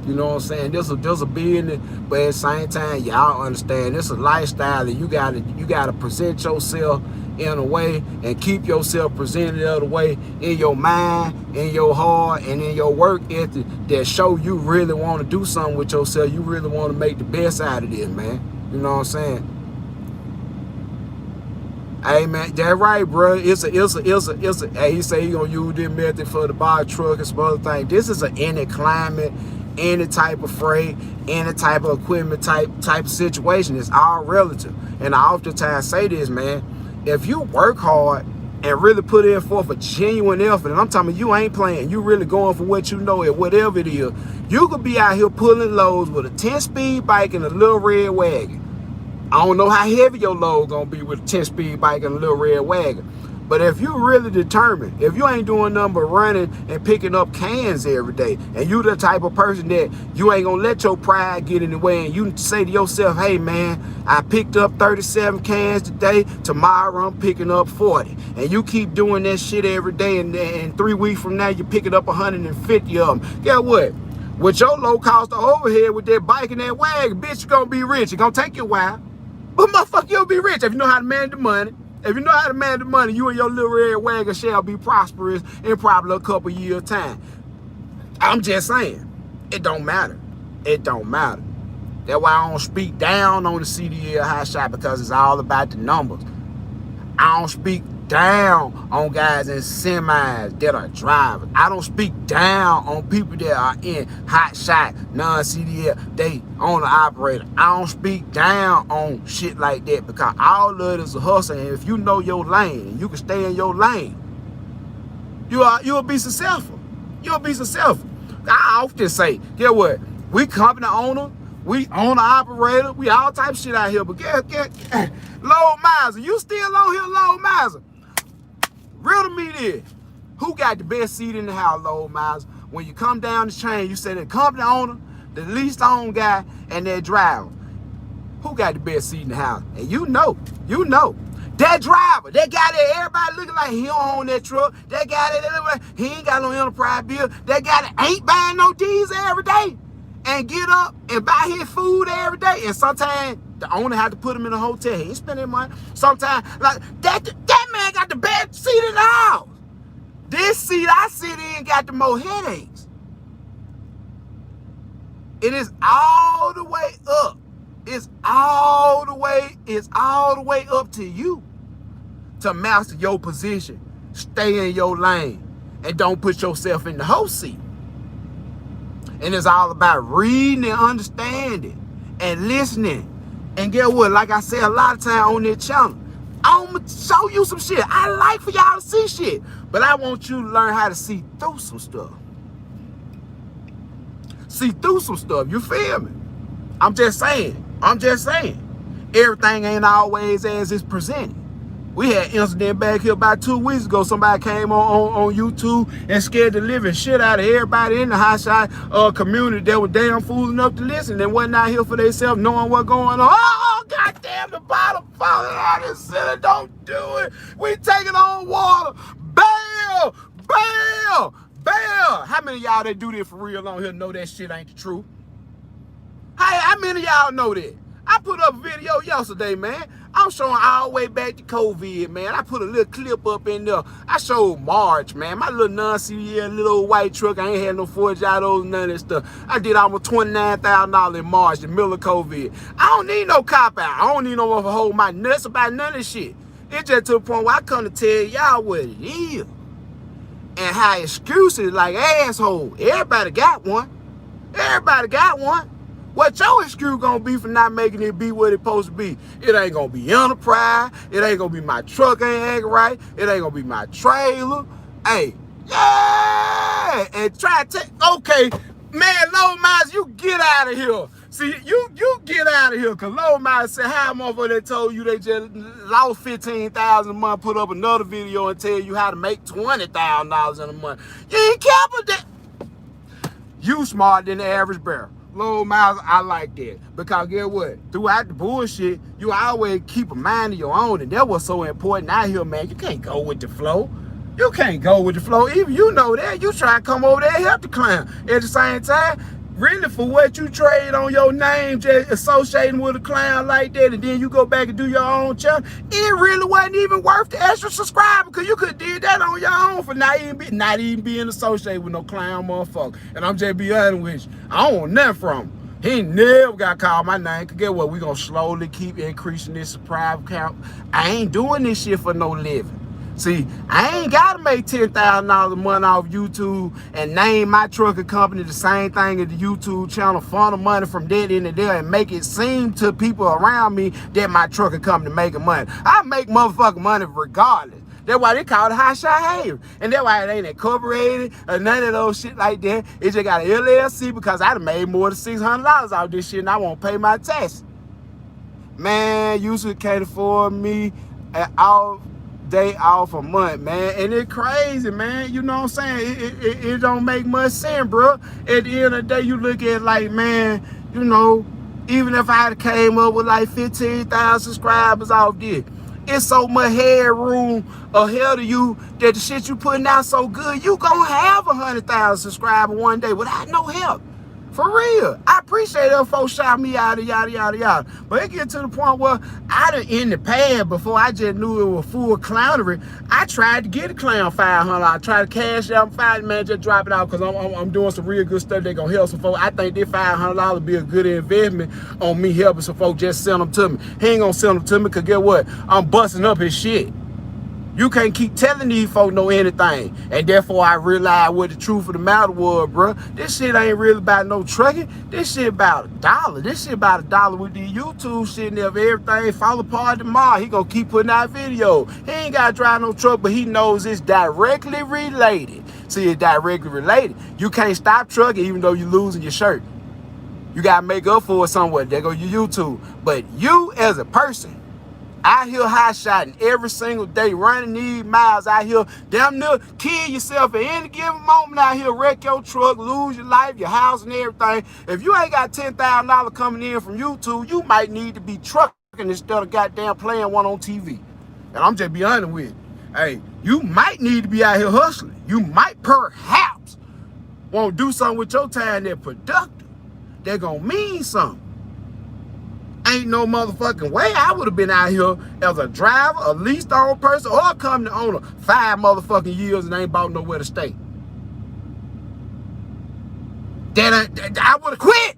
You know what I'm saying? This a business, but at the same time, y'all understand this is a lifestyle that you gotta present yourself in a way and keep yourself presented the other way in your mind, in your heart, and in your work ethic that show you really want to do something with yourself. You really want to make the best out of this, man. You know what I'm saying? Hey man, that right, bro. It's a. Hey, he say he gonna use this method for the bar truck and some other things. This is any climate, any type of freight, any type of equipment, type of situation. It's all relative. And I oftentimes say this, man. If you work hard and really put in forth a genuine effort, and I'm talking about you ain't playing, you really going for what you know at whatever it is, you could be out here pulling loads with a 10-speed bike and a little red wagon. I don't know how heavy your load gonna be with a 10-speed bike and a little red wagon. But if you really determined, if you ain't doing nothing but running and picking up cans every day, and you the type of person that you ain't gonna let your pride get in the way, and you say to yourself, hey man, I picked up 37 cans today, tomorrow I'm picking up 40. And you keep doing that shit every day, and 3 weeks from now you're picking up 150 of them. Guess what? With your low cost of overhead with that bike and that wagon, bitch, you're gonna be rich. It's gonna take you a while. But motherfucker, you'll be rich if you know how to manage the money. If you know how to manage the money, you and your little red wagon shall be prosperous in probably a couple years' time. I'm just saying, it don't matter. It don't matter. That's why I don't speak down on the CDL high shot, because it's all about the numbers. I don't speak down on guys in semis that are drivers. I don't speak down on people that are in hot shot, non-CDL, they owner operator. I don't speak down on shit like that, because all of it is a hustle. And if you know your lane and you can stay in your lane, you'll be successful. You'll be successful. I often say, get what? We company owner, we owner operator, we all type of shit out here. But get load miser, you still on here, load miser? Real to me this, who got the best seat in the house, load miser? When you come down the chain, you say the company owner, the least owned guy, and their driver. Who got the best seat in the house? And you know. That driver, that guy that everybody looking like he don't own that truck, that guy that he ain't got no enterprise bill, that guy that ain't buying no diesel every day and get up and buy his food every day. And sometimes the owner had to put him in a hotel. He ain't spending money. Sometimes, like, that man got the best seat in the house. This seat I sit in got the more headaches. It is all the way up. It's all the way up to you to master your position, stay in your lane, and don't put yourself in the host seat. And it's all about reading and understanding and listening. And get what? Like I said a lot of time on this channel, I'm gonna show you some shit. I like for y'all to see shit, but I want you to learn how to see through some stuff. See through some stuff. You feel me? I'm just saying. Everything ain't always as it's presented. We had an incident back here about 2 weeks ago. Somebody came on YouTube and scared the living shit out of everybody in the hotshot community that was damn fool enough to listen and wasn't out here for themselves knowing what's going on. Oh, goddamn, the bottom falling out of the center. Don't do it. We taking on water. Bail! Bail! Bail! How many of y'all that do this for real on here know that shit ain't the truth? How many of y'all know that? I put up a video yesterday, man. I'm showing all the way back to COVID, man. I put a little clip up in there. I showed March, man. My little non-CDL, little old white truck. I ain't had no Forgiatos, none of that stuff. I did almost $29,000 in March, the middle of COVID. I don't need no cop out. I don't need no one to hold my nuts about none of this shit. It's just to the point where I come to tell y'all what it is. And how excuses like asshole. Everybody got one. Everybody got one. What your excuse gonna be for not making it be what it's supposed to be? It ain't gonna be enterprise. It ain't gonna be my truck ain't acting right. It ain't gonna be my trailer. Hey, yeah. And try to take, okay, man, Low Miles, you get out of here. See, you get out of here, because Low Miles said, how motherfucker that told you they just lost $15,000 a month, put up another video and tell you how to make $20,000 in a month. You ain't careful that. You smarter than the average bear. Low Miles, I like that. Because guess what? Throughout the bullshit, you always keep a mind of your own. And that was so important out here, man. You can't go with the flow. You can't go with the flow. Even you know that. You try to come over there and help the clown. At the same time, really for what you trade on your name, just associating with a clown like that, and then you go back and do your own channel, it really wasn't even worth the extra subscriber, because you could have did that on your own for not even being associated with no clown motherfucker. And I'm just be honest with you, I don't want nothing from him. He never got called my name. Cause get what? We gonna slowly keep increasing this subscriber count. I ain't doing this shit for no living. See, I ain't got to make $10,000 a month off YouTube and name my trucking company the same thing as the YouTube channel, funnel money from there into there, and make it seem to people around me that my trucking company making money. I make motherfucking money regardless. That's why they call it Hot Shot Haven. And that's why it ain't incorporated or none of those shit like that. It just got an LLC, because I done made more than $600 off this shit and I won't pay my tax. Man, YouTube can't afford me at all. Day off a month, man, and it's crazy, man. You know what I'm saying? It don't make much sense, bro. At the end of the day, you look at it like, man, you know, even if I had came up with like 15,000 subscribers off this, it's so much headroom ahead of you that the shit you putting out so good, you gonna have 100,000 subscribers one day without no help. For real. I appreciate them folks shout me out of yada, yada, yada. But it get to the point where I done in the past, before I just knew it was full clownery, I tried to get a clown $500. I tried to cash out $500, man, just drop it out, because I'm doing some real good stuff that gonna help some folks. I think this $500 would be a good investment on me helping some folks just send them to me. He ain't gonna send them to me, because guess what? I'm busting up his shit. You can't keep telling these folks no anything. And therefore, I realized what the truth of the matter was, bro. This shit ain't really about no trucking. This shit about $1. This shit about $1 with the YouTube shit, and if everything fall apart tomorrow, he gonna keep putting out video. He ain't gotta drive no truck, but he knows it's directly related. See, it's directly related. You can't stop trucking even though you're losing your shirt. You gotta make up for it somewhere. There go your YouTube. But you as a person, out here hot shotting every single day, running these miles out here, damn near kill yourself at any given moment out here, wreck your truck, lose your life, your house, and everything. If you ain't got $10,000 coming in from YouTube, you might need to be trucking instead of goddamn playing one on TV. And I'm just be honest with you. Hey, you might need to be out here hustling. You might perhaps want to do something with your time that's productive. They're going to mean something. Ain't no motherfucking way I would have been out here as a driver, a leased-owned person, or a company owner 5 motherfucking years and ain't bought nowhere to stay. Then I would have quit.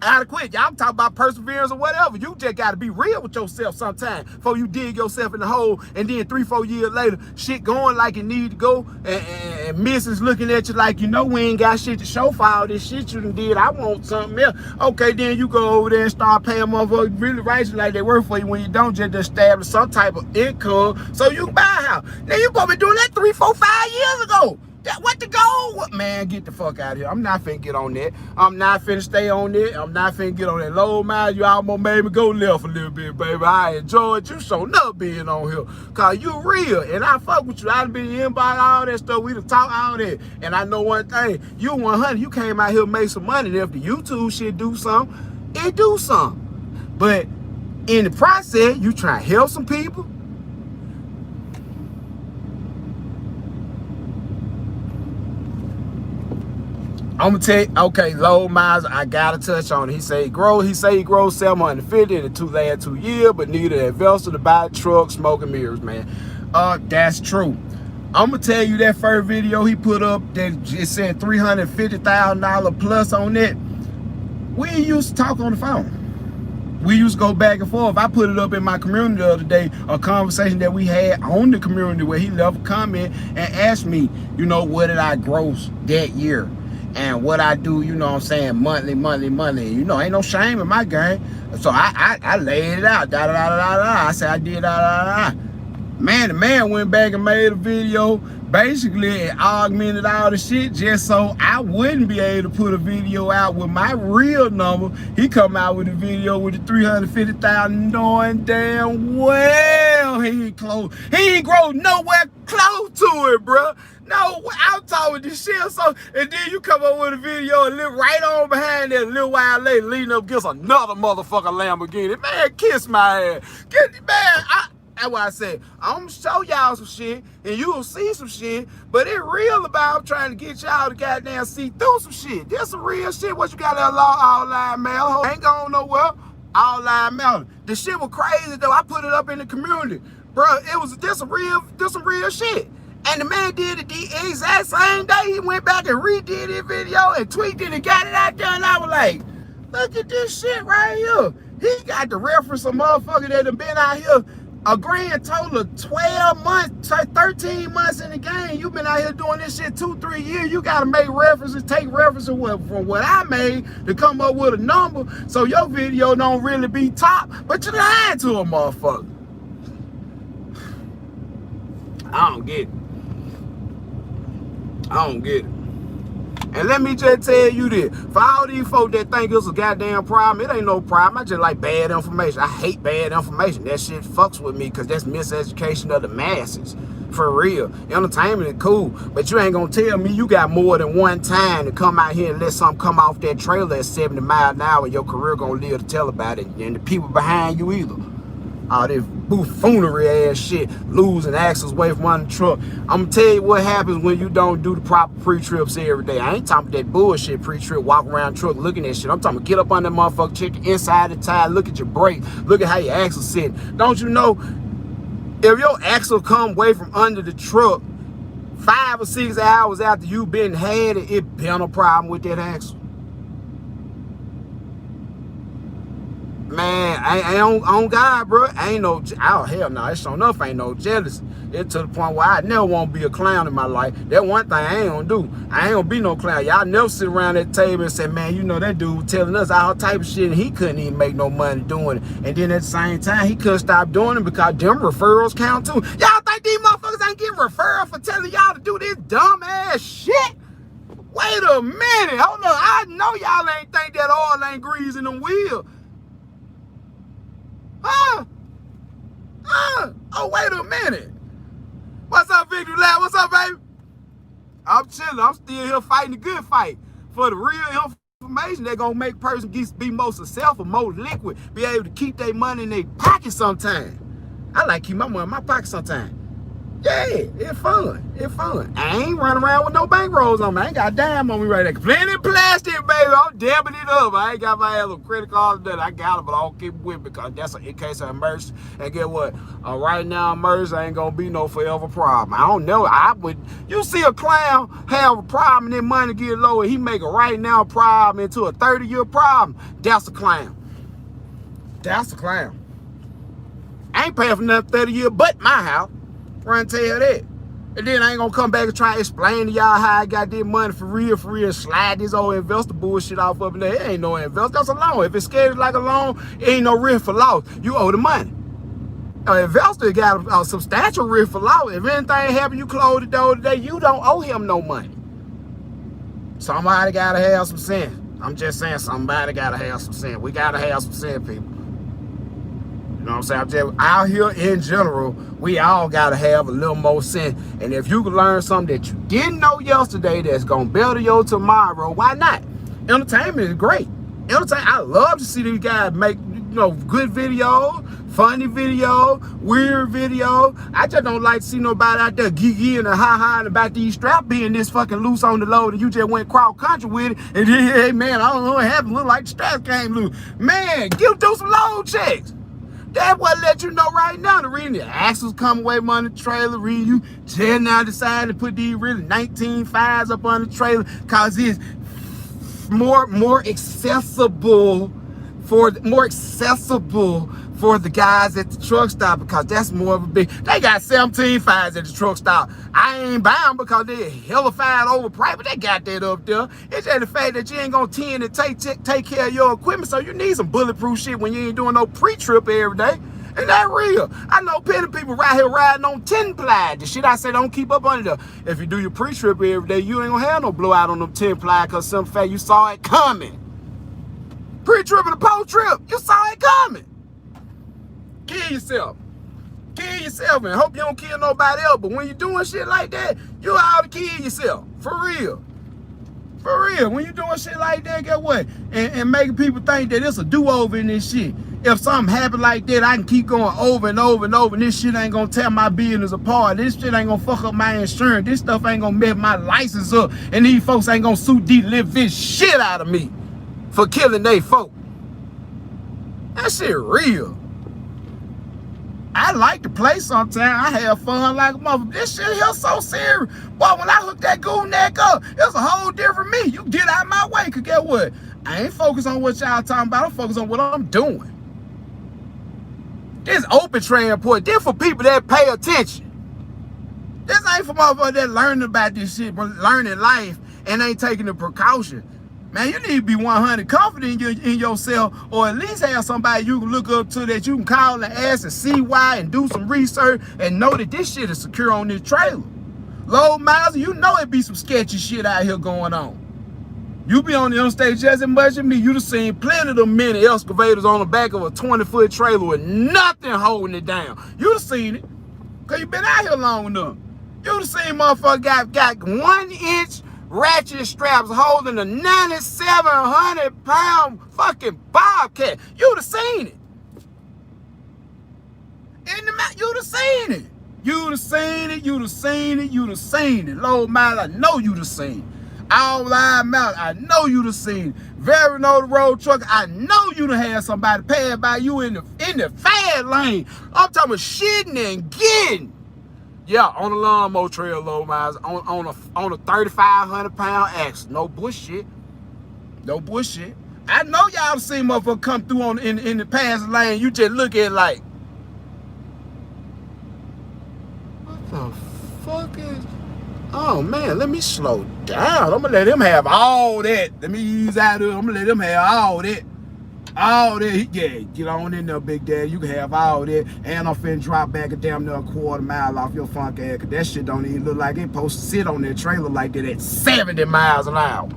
I'd quit. Y'all talk about perseverance or whatever. You just got to be real with yourself sometimes before you dig yourself in the hole, and then 3-4 years later, shit going like it need to go, and missus looking at you like, you know, we ain't got shit to show for all this shit you done did. I want something else. Okay, then you go over there and start paying motherfuckers really righteous like they work for you when you don't, just establish some type of income so you can buy a house. Now you supposed to be doing that 3, 4, 5 years ago. What the goal? What, man, get the fuck out of here. I'm not finna get on that. I'm not finna stay on it. I'm not finna get on that low mile. You almost made me go left a little bit, baby. I enjoyed you so enough being on here. Cause you real. And I fuck with you. I done been inbox all that stuff. We done talk all that. And I know one thing. You 100. You came out here and make some money. And if the YouTube shit do something, it do something. But in the process, you try to help some people. I'm gonna tell you, okay, low miles, I gotta touch on it. He say he grows 750 in the last 2 years, but needed an investor to buy a truck, smoking mirrors, man. That's true. I'm gonna tell you that first video he put up that it said $350,000 plus on it. We used to talk on the phone. We used to go back and forth. I put it up in my community the other day, a conversation that we had on the community where he left a comment and asked me, you know, what did I gross that year? And what I do, you know what I'm saying, monthly. You know, ain't no shame in my game. So I laid it out. I said I did Man, the man went back and made a video, basically augmented all the shit just so I wouldn't be able to put a video out with my real number. He come out with a video with the 350,000, knowing damn well he ain't close. He ain't grow nowhere close to it, bro. No, I'm talking this shit. So, and then you come up with a video and live right on behind that a little while later, leading up against another motherfucking Lamborghini. Man, kiss my ass. That's why I said, I'm gonna show y'all some shit, and you will see some shit, but it real about trying to get y'all to goddamn see through some shit. There's some real shit. What you got that all-line mail? Ain't going nowhere. All-line mail. The shit was crazy, though. I put it up in the community. Bro, this some real shit. And the man did it the exact same day. He went back and redid his video and tweaked it and got it out there. And I was like, look at this shit right here. He got the reference of motherfucker that have been out here a grand total of 12 months, 13 months in the game. You've been out here doing this shit 2-3 years. You got to make references, take references from what I made to come up with a number so your video don't really be top. But you lied to a motherfucker. I don't get it. And let me just tell you this. For all these folks that think it's a goddamn problem, it ain't no problem. I just like bad information. I hate bad information. That shit fucks with me because that's miseducation of the masses. For real. Entertainment is cool, but you ain't gonna tell me you got more than one time to come out here and let something come off that trailer at 70 miles an hour and your career gonna live to tell about it. And the people behind you either. All this buffoonery ass shit, losing axles away from under the truck. I'm gonna tell you what happens when you don't do the proper pre-trips every day. I ain't talking about that bullshit pre-trip, walk around the truck looking at shit. I'm talking about get up on that motherfucker, check the inside of the tire, look at your brake, look at how your axle's sitting. Don't you know, if your axle come away from under the truck 5 or 6 hours after you been had it been a problem with that axle. Man, I ain't on God, bro. I ain't no, oh, hell no, it's sure enough ain't no jealousy. It's to the point where I never want to be a clown in my life. That one thing I ain't gonna do. I ain't gonna be no clown. Y'all never sit around that table and say, man, you know that dude telling us all type of shit and he couldn't even make no money doing it. And then at the same time, he couldn't stop doing it because them referrals count too. Y'all think these motherfuckers ain't getting referrals for telling y'all to do this dumb ass shit? Wait a minute. Hold on. I know y'all ain't think that oil ain't greasing them wheels. Oh, wait a minute. What's up, Victory Lab? What's up, baby? I'm chilling. I'm still here fighting the good fight for the real information that's gonna make person be more successful, more liquid, be able to keep their money in their pocket sometimes. I like keep my money in my pocket sometimes. Yeah, it's fun. It's fun. I ain't running around with no bankrolls on me. I ain't got a dime on me right there. Plenty of plastic, baby. I'm dabbing it up. I ain't got my little credit card that I got it, but I don't keep it with me because that's in case of emergency. And get what? Right now, emergency ain't gonna be no forever problem. I don't know. You see a clown have a problem and then money get low and he make a right now problem into a 30-year problem. That's a clown. That's a clown. I ain't paying for nothing 30 years but my house. Run tell that. And then I ain't gonna come back and try to explain to y'all how I got this money for real, slide this old investor bullshit off up in there. It ain't no investor, that's a loan. If it's scared like a loan, it ain't no risk for loss. You owe the money. An investor got a substantial risk for loss. If anything happen, you close the door today, you don't owe him no money. Somebody gotta have some sense. I'm just saying, somebody gotta have some sense. We gotta have some sense, people. You know what I'm saying? I'm just out here in general, we all gotta have a little more sense. And if you can learn something that you didn't know yesterday that's gonna better your tomorrow, why not? Entertainment is great. I love to see these guys make, good videos, funny videos, weird videos. I just don't like to see nobody out there geeky and ha-ha about these straps being this fucking loose on the load and you just went cross country with it and then, hey man, I don't know what happened. Look like the straps came loose. Man, do some load checks. That what let you know right now. The reason the axles come away from under the trailer, reason you just now decide to put these really 19 fives up on the trailer, cause it's more accessible for the guys at the truck stop, because that's more of a big. They got 17 fives at the truck stop. I ain't buying because they're hellified overpriced, but they got that up there. It's just the fact that you ain't gonna tend to take care of your equipment, so you need some bulletproof shit when you ain't doing no pre-trip every day. And that real. I know plenty of people right here riding on 10 ply. The shit I say don't keep up under there. If you do your pre-trip every day, you ain't gonna have no blowout on them 10 ply because some fact you saw it coming. Pre-trip and the post-trip, you saw it coming. Kill yourself. Kill yourself and hope you don't kill nobody else. But when you're doing shit like that, you ought to kill yourself. For real. For real. When you're doing shit like that, get what? And making people think that it's a do-over in this shit. If something happen like that, I can keep going over and over and over. And this shit ain't gonna tear my business apart. This shit ain't gonna fuck up my insurance. This stuff ain't gonna mess my license up. And these folks ain't gonna deliver this shit out of me for killing they folk. That shit real. I like to play sometimes. I have fun like a motherfucker. This shit here so serious. Boy, when I hook that goon neck up, it's a whole different me. You get out of my way, cause get what? I ain't focused on what y'all talking about. I'm focused on what I'm doing. This open transport, this for people that pay attention. This ain't for motherfuckers that learning about this shit, but learning life and ain't taking the precaution. Man, you need to be 100 confident in yourself, or at least have somebody you can look up to that you can call and ask and see why and do some research and know that this shit is secure on this trailer. Low miles, you know it be some sketchy shit out here going on. You be on the interstate just as much as me. You done seen plenty of them mini excavators on the back of a 20-foot trailer with nothing holding it down. You done seen it, cause you been out here long enough. You done seen motherfucker got 1-inch ratchet straps holding a 9,700-pound fucking bobcat. You'd have seen it. In the mouth, you'd have seen it. You'd have seen it. You'd have seen it. You'd have seen it. Low mile, I know you'd have seen it. All line mount, I know you'd have seen it. Very low the road truck, I know you'd have had somebody pass by you in the fast lane. I'm talking about shitting and getting. Yeah, on the lawnmower trail, low miles, on a 3,500-pound axle. No bullshit. No bullshit. I know y'all seen motherfucker come through in the passing lane. You just look at it like, what the fuck is? Oh man, let me slow down. I'm gonna let him have all that. Let me ease out of it. I'm gonna let him have all that. All that, yeah, get on in there, big daddy. You can have all that. And I'm finna drop back a damn near a quarter mile off your funk ass, cause that shit don't even look like it supposed to sit on that trailer like that at 70 miles an hour.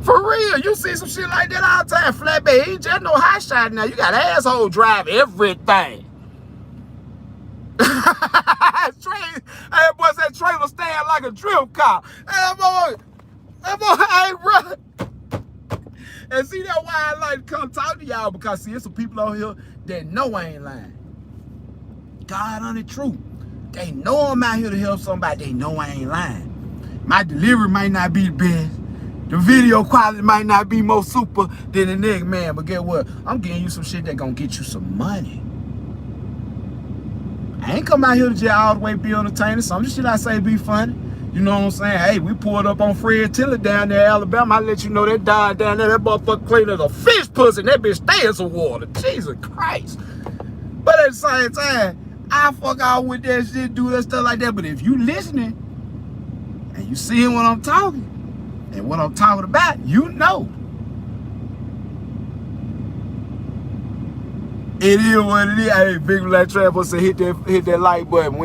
For real, you see some shit like that all the time. Flatbed, ain't just no hot shot now. You got asshole drive everything. Hey, boy, that trailer stand like a drift car. Hey, boy, hey, bro. And see, that's why I like to come talk to y'all, because see, there's some people out here that know I ain't lying. God on the truth. They know I'm out here to help somebody. They know I ain't lying. My delivery might not be the best. The video quality might not be more super than the next man. But guess what? I'm getting you some shit that gonna get you some money. I ain't come out here to just all the way be entertaining. Some of the shit I say be funny. You know what I'm saying? Hey, we pulled up on Fred Tiller down there in Alabama. I let you know that dog down there, that motherfucker clean as a fish pussy. That bitch stay in some water. Jesus Christ. But at the same time, I fuck out with that shit, do that stuff like that. But if you listening and you seeing what I'm talking and what I'm talking about, you know. It is what it is. Hey, Big Black Trapper said hit that like button.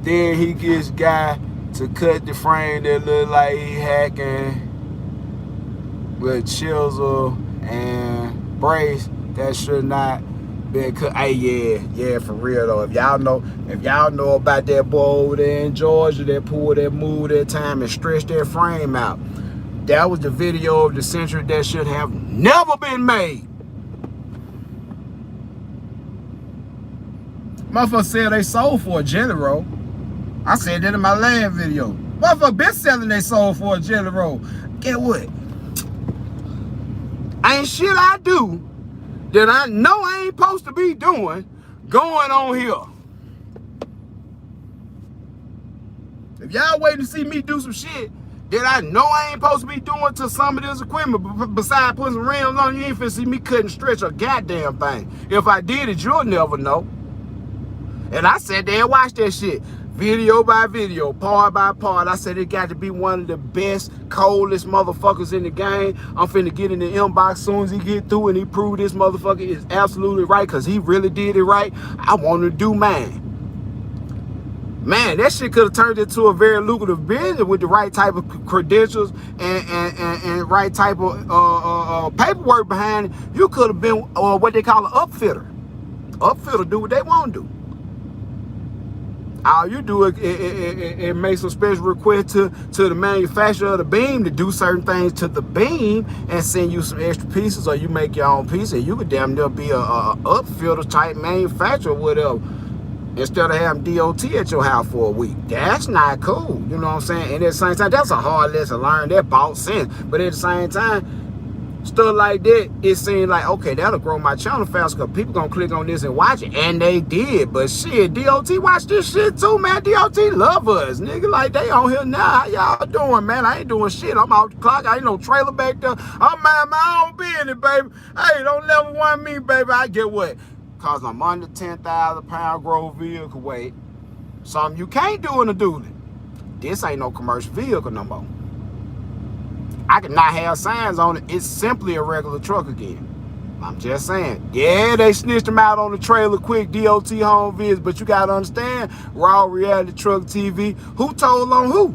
Then he gets guy to cut the frame that look like he hacking with chisel and brace that should not be cut. Hey, yeah, for real though. If y'all know about that boy over there in Georgia that pulled that move that time and stretched that frame out, that was the video of the century that should have never been made. Motherfucker said they sold for a jelly roll. I said that in my last video. Motherfucker been selling they sold for a jelly roll. Get what? Ain't shit I do that I know I ain't supposed to be doing going on here. If y'all waiting to see me do some shit that I know I ain't supposed to be doing to some of this equipment, besides putting some rims on, you ain't finna see me cut and stretch a goddamn thing. If I did it, you'll never know. And I sat there and watched that shit, video by video, part by part. I said it got to be one of the best, coldest motherfuckers in the game. I'm finna get in the inbox soon as he get through and he prove this motherfucker is absolutely right, because he really did it right. I want to do mine. Man, that shit could have turned into a very lucrative business with the right type of credentials and right type of paperwork behind it. You could have been what they call an upfitter. Upfitter do what they want to do. All you do is make some special request to the manufacturer of the beam to do certain things to the beam and send you some extra pieces, or you make your own piece, and you could damn near be a upfitter type manufacturer or whatever, instead of having DOT at your house for a week. That's not cool. You know what I'm saying? And at the same time, that's a hard lesson learned. That bought sense. But at the same time, stuff like that, it seemed like, okay, that'll grow my channel fast because people gonna click on this and watch it. And they did. But shit, DOT watch this shit too, man. DOT love us, nigga. Like, they on here now. How y'all doing, man? I ain't doing shit. I'm out the clock. I ain't no trailer back there. I'm minding my own business, baby. Hey, don't level one me, baby. I get what? Because I'm under 10,000 pound gross vehicle weight. Something you can't do in a dually. This ain't no commercial vehicle no more. I could not have signs on it. It's simply a regular truck again. I'm just saying. Yeah, they snitched him out on the trailer quick, DOT home vids, but you gotta understand, raw reality truck TV, who told on who?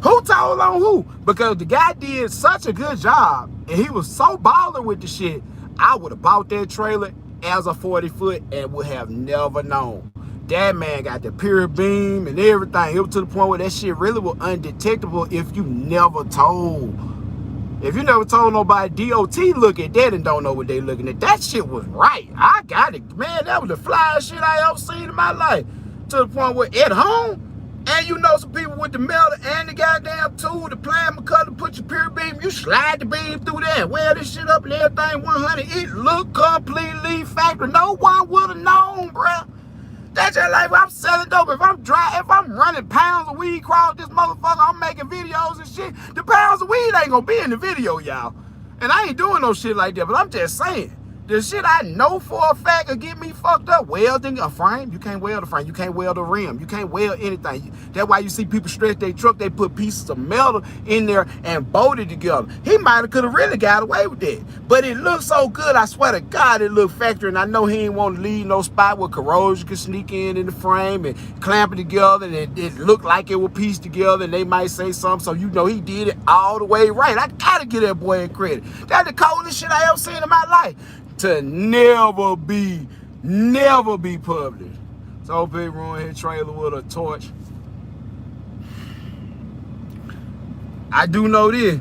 Who told on who? Because the guy did such a good job, and he was so baller with the shit, I would have bought that trailer as a 40-foot and would have never known. That man got the pure beam and everything. It was to the point where that shit really was undetectable if you never told. If you never told nobody DOT look at that and don't know what they looking at, that shit was right. I got it. Man, that was the flyest shit I ever seen in my life. To the point where at home, and you know some people with the metal and the goddamn tool, the plasma cutter, put your pure beam, you slide the beam through there, wear this shit up and everything 100. It looked completely factory. No one would have known, bruh. That's just like I'm selling dope. If I'm running pounds of weed across this motherfucker, I'm making videos and shit. The pounds of weed ain't gonna be in the video, y'all. And I ain't doing no shit like that, but I'm just saying. The shit I know for a fact will get me fucked up. Welding a frame, you can't weld a frame. You can't weld a rim. You can't weld anything. That's why you see people stretch their truck. They put pieces of metal in there and bolt it together. He might have could have really got away with that. But it looked so good. I swear to God, it looked factory. And I know he ain't want to leave no spot where corrosion could sneak in the frame and clamp it together. And it looked like it was pieced together. And they might say something. So you know he did it all the way right. I gotta give that boy a credit. That's the coldest shit I ever seen in my life. To never be published. So big ruin his trailer with a torch. I do know this.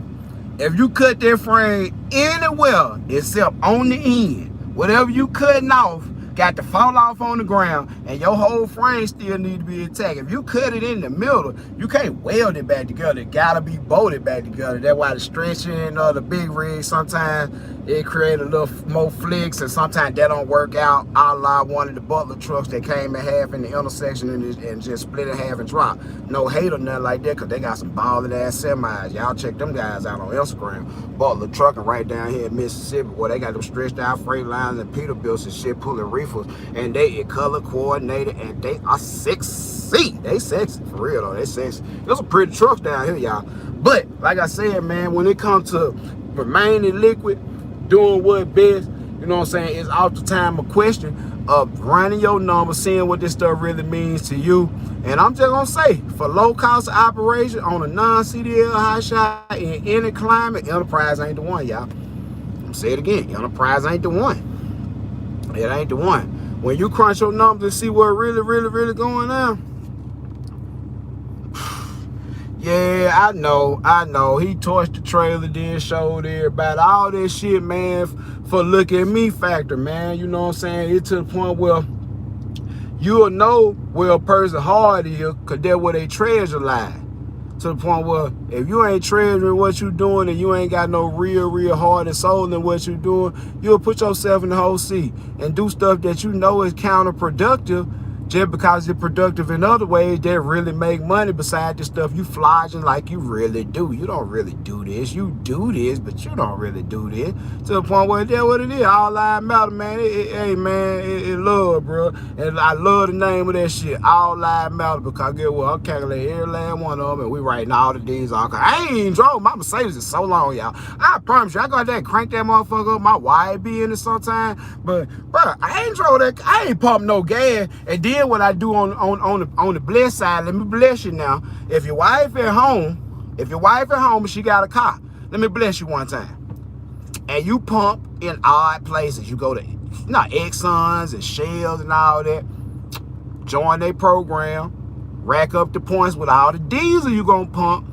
If you cut that frame anywhere except on the end, whatever you cutting off got to fall off on the ground, and your whole frame still need to be intact. If you cut it in the middle, you can't weld it back together. It gotta be bolted back together. That's why the stretching of the big rig, sometimes it create a little more flicks, and sometimes that don't work out. A la one of the Butler trucks that came in half in the intersection and just split in half and dropped. No hate or nothing like that, because they got some ballin' ass semis. Y'all check them guys out on Instagram. Butler trucking right down here in Mississippi, where they got them stretched out freight lines and Peterbilts and shit pulling reefers, and they color coordinated, and they are sexy. They sexy for real though. They sexy. There's some pretty trucks down here, y'all. But like I said, man, when it comes to remaining liquid, doing what best, you know what I'm saying, it's off the time a question of running your numbers, seeing what this stuff really means to you. And I'm just gonna say, for low cost of operation on a non-CDL high shot in any climate, Enterprise ain't the one, y'all. I'm gonna say it again, Enterprise ain't the one. It ain't the one. When you crunch your numbers and see what really going on. Yeah, I know. He torched the trailer, then showed everybody all this shit, man, for look at me factor, man. You know what I'm saying? It's to the point where you'll know where a person hard is, because that's where they treasure lie. To the point where if you ain't treasuring what you doing and you ain't got no real heart and soul in what you doing, you'll put yourself in the whole seat and do stuff that you know is counterproductive, just because it's productive in other ways that really make money beside the stuff you flogging like you really do. You don't really do this. You do this, but you don't really do this. To the point where that's what it is. All lives matter, man. Hey, man, it love, bro. And I love the name of that shit. All lives matter, because get what? I'm calculating every last one of them, and we writing all the D's off. I ain't even drove my Mercedes in so long, y'all. I promise you, I got that crank that motherfucker up. My wife be in it sometime. But, bro, I ain't drove that. I ain't pumped no gas. And then what I do on the bless side, let me bless you now. If your wife at home and she got a car, let me bless you one time. And you pump in odd places. You go to Exxons and Shells and all that. Join their program. Rack up the points with all the diesel you gonna pump.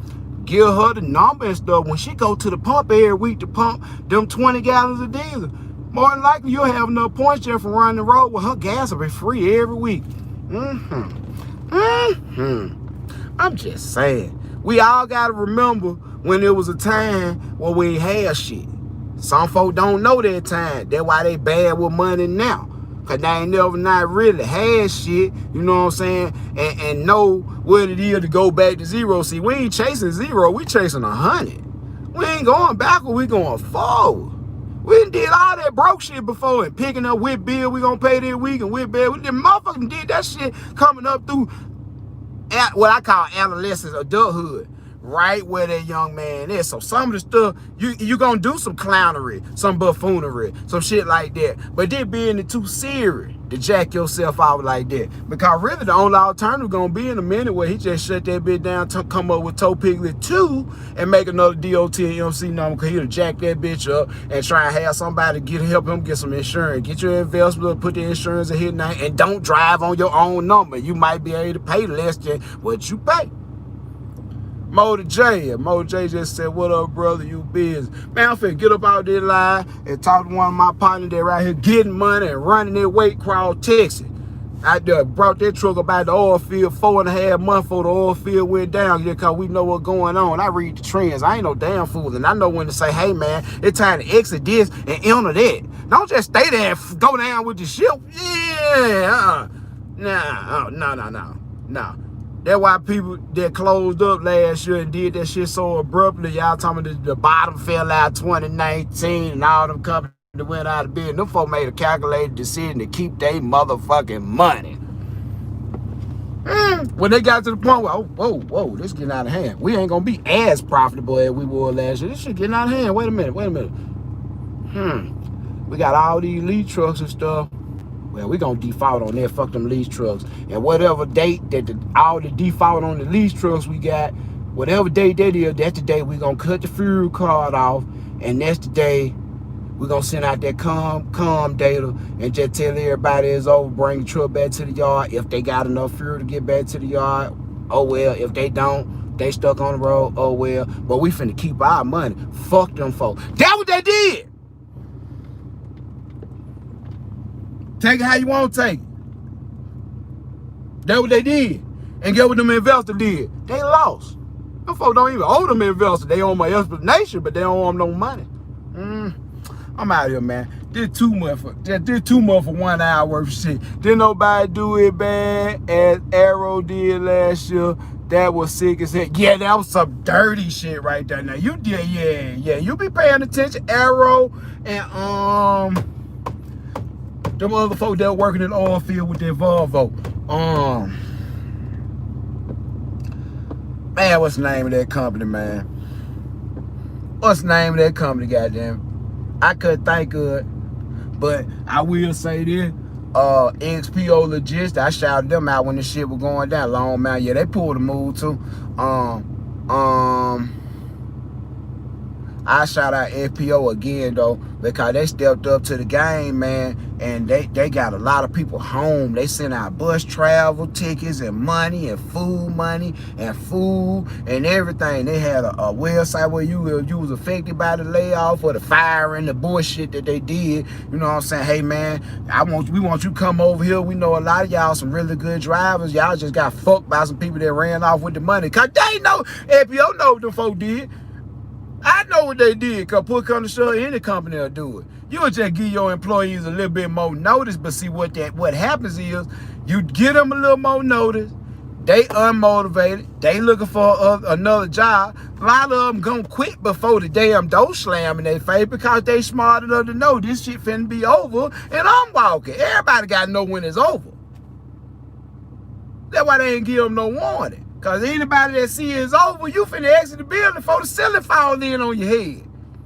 Give her the number and stuff. When she go to the pump every week to pump them 20 gallons of diesel, more than likely you'll have enough points just for running the road. Well, her gas will be free every week. I'm just saying. We all gotta remember when there was a time when we ain't had shit. Some folk don't know that time. That's why they bad with money now. Cause they ain't never not really had shit, you know what I'm saying? And know what it is to go back to zero. See, we ain't chasing zero, we chasing 100. We ain't going backward, we going forward. We done did all that broke shit before, and picking up whip bill we gonna pay this week and whip bill. We did motherfucking did that shit coming up through what I call adolescence, adulthood, right where that young man is. So some of the stuff, you gonna do some clownery, some buffoonery, some shit like that. But then being too serious to jack yourself out like that. Because really the only alternative gonna be in a minute where he just shut that bitch down, come up with Toe Piglet 2 and make another DOT and MC number, because he'll jack that bitch up and try and have somebody help him get some insurance. Get your investment, put the insurance in his name, and don't drive on your own number. You might be able to pay less than what you pay. Mo J just said, what up, brother, you busy? Man, I'm finna get up out there live and talk to one of my partners that right here getting money and running their weight crowd Texas. I brought that truck up out the oil field 4.5 months before the oil field went down here, because we know what's going on. I read the trends. I ain't no damn fool, and I know when to say, hey, man, it's time to exit this and enter that. Don't just stay there and go down with the ship. Yeah, no. That's why people that closed up last year and did that shit so abruptly, y'all talking about the bottom fell out 2019 and all them companies that went out of business. Them folks made a calculated decision to keep their motherfucking money. When they got to the point where, whoa, this getting out of hand. We ain't gonna be as profitable as we were last year. This shit getting out of hand. Wait a minute. We got all these lead trucks and stuff. Well, we gonna default on that. Fuck them lease trucks. And whatever date that all the default on the lease trucks we got, whatever date that is, that's the day we gonna cut the fuel card off, and that's the day we gonna send out that calm data and just tell everybody it's over, bring the truck back to the yard. If they got enough fuel to get back to the yard, oh well. If they don't, They stuck on the road, oh well, but we finna keep our money. Fuck them folks. That's what they did. Take it how you want to take it. That's what they did. And get what them investors did. They lost. Them folks don't even owe them investors. They owe my explanation, but they don't owe them no money. I'm out here, man. Did too much for 1 hour worth of shit. Didn't nobody do it bad as Arrow did last year. That was sick as heck. Yeah, that was some dirty shit right there. Now you did, yeah. You be paying attention, Arrow and them other folks that were working in the oil field with their Volvo. Man, what's the name of that company, man? What's the name of that company, goddamn? I couldn't think of it, but I will say this. XPO Logistics, I shouted them out when the shit was going down. Long Mountain, yeah, they pulled a move too. I shout out FPO again though, because they stepped up to the game, man, and they got a lot of people home. They sent out bus travel tickets and money and food money and food and everything. They had a website where you was affected by the layoff or the fire and the bullshit that they did. You know what I'm saying? Hey man, we want you to come over here. We know a lot of y'all some really good drivers. Y'all just got fucked by some people that ran off with the money. Cause they know, FPO know what them folk did. I know what they did, because put come to show, any company will do it. You'll just give your employees a little bit more notice, but see what happens is, you give them a little more notice, they unmotivated, they looking for another job. A lot of them gonna quit before the damn door slam in their face, because they smart enough to know this shit finna be over, and I'm walking. Everybody gotta know when it's over. That's why they ain't give them no warning. Because anybody that see it's over, you finna exit the building before the ceiling fall in on your head.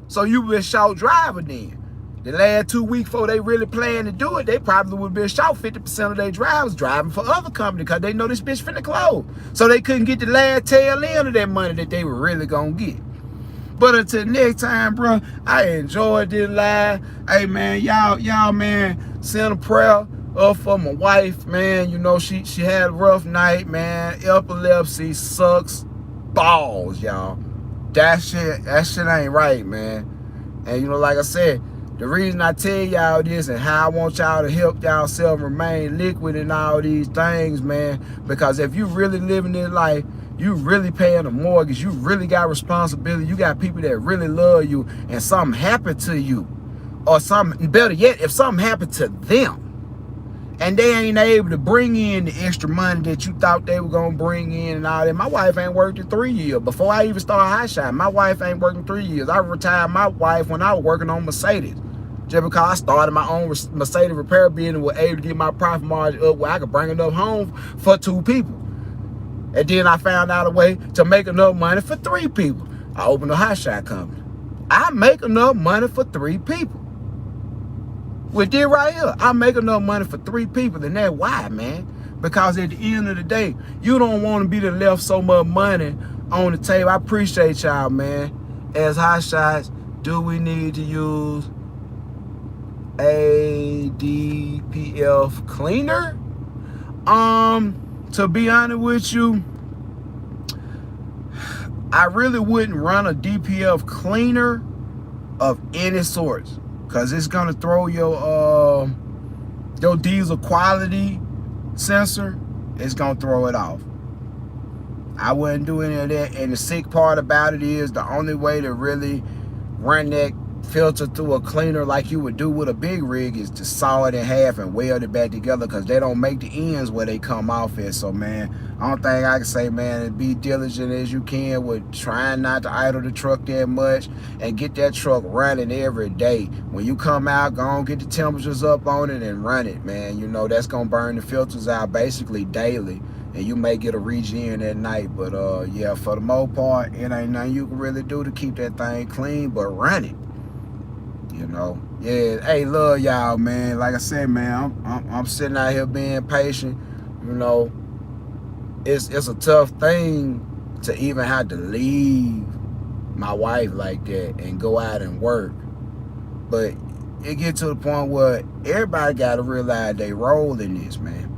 So you been short driving then. The last 2 weeks before they really planned to do it, they probably would have been short 50% of their drivers driving for other companies, because they know this bitch finna close. So they couldn't get the last tail end of that money that they were really gonna get. But until next time, bro, I enjoyed this live. Hey man, y'all man, send a prayer up for my wife, man. You know, she had a rough night, man. Epilepsy sucks balls, y'all. That shit ain't right, man. And you know, like I said, the reason I tell y'all this and how I want y'all to help y'all remain liquid in all these things, man, because if you really living this life, you really paying a mortgage, you really got responsibility, you got people that really love you, and something happened to you, or something, better yet, if something happened to them, and they ain't able to bring in the extra money that you thought they were gonna bring in and all that. My wife ain't worked in 3 years. Before I even started High Shot, my wife ain't working 3 years. I retired my wife when I was working on Mercedes. Just because I started my own Mercedes repair business and was able to get my profit margin up where I could bring enough home for 2 people. And then I found out a way to make enough money for 3 people. I opened a High Shot company. I make enough money for 3 people. With this right here, I make enough money for 3 people, and that's why, man. Because at the end of the day, you don't want to be the left so much money on the table. I appreciate y'all, man. As High Shots, do we need to use ADPF cleaner? To be honest with you, I really wouldn't run a DPF cleaner of any sorts, because it's gonna throw your diesel quality sensor. It's gonna throw it off. I wouldn't do any of that. And the sick part about it is, the only way to really run that filter through a cleaner like you would do with a big rig is to saw it in half and weld it back together, because they don't make the ends where they come off at. So man, I don't think I can say, man, be diligent as you can with trying not to idle the truck that much, and get that truck running every day. When you come out, go on, get the temperatures up on it and run it, man. You know, that's gonna burn the filters out basically daily, and you may get a regen at night. But yeah, for the most part, it ain't nothing you can really do to keep that thing clean but run it. You know, yeah. Hey, love y'all, man. Like I said, man, I'm sitting out here being patient. You know, it's a tough thing to even have to leave my wife like that and go out and work. But it get to the point where everybody got to realize their role in this, man.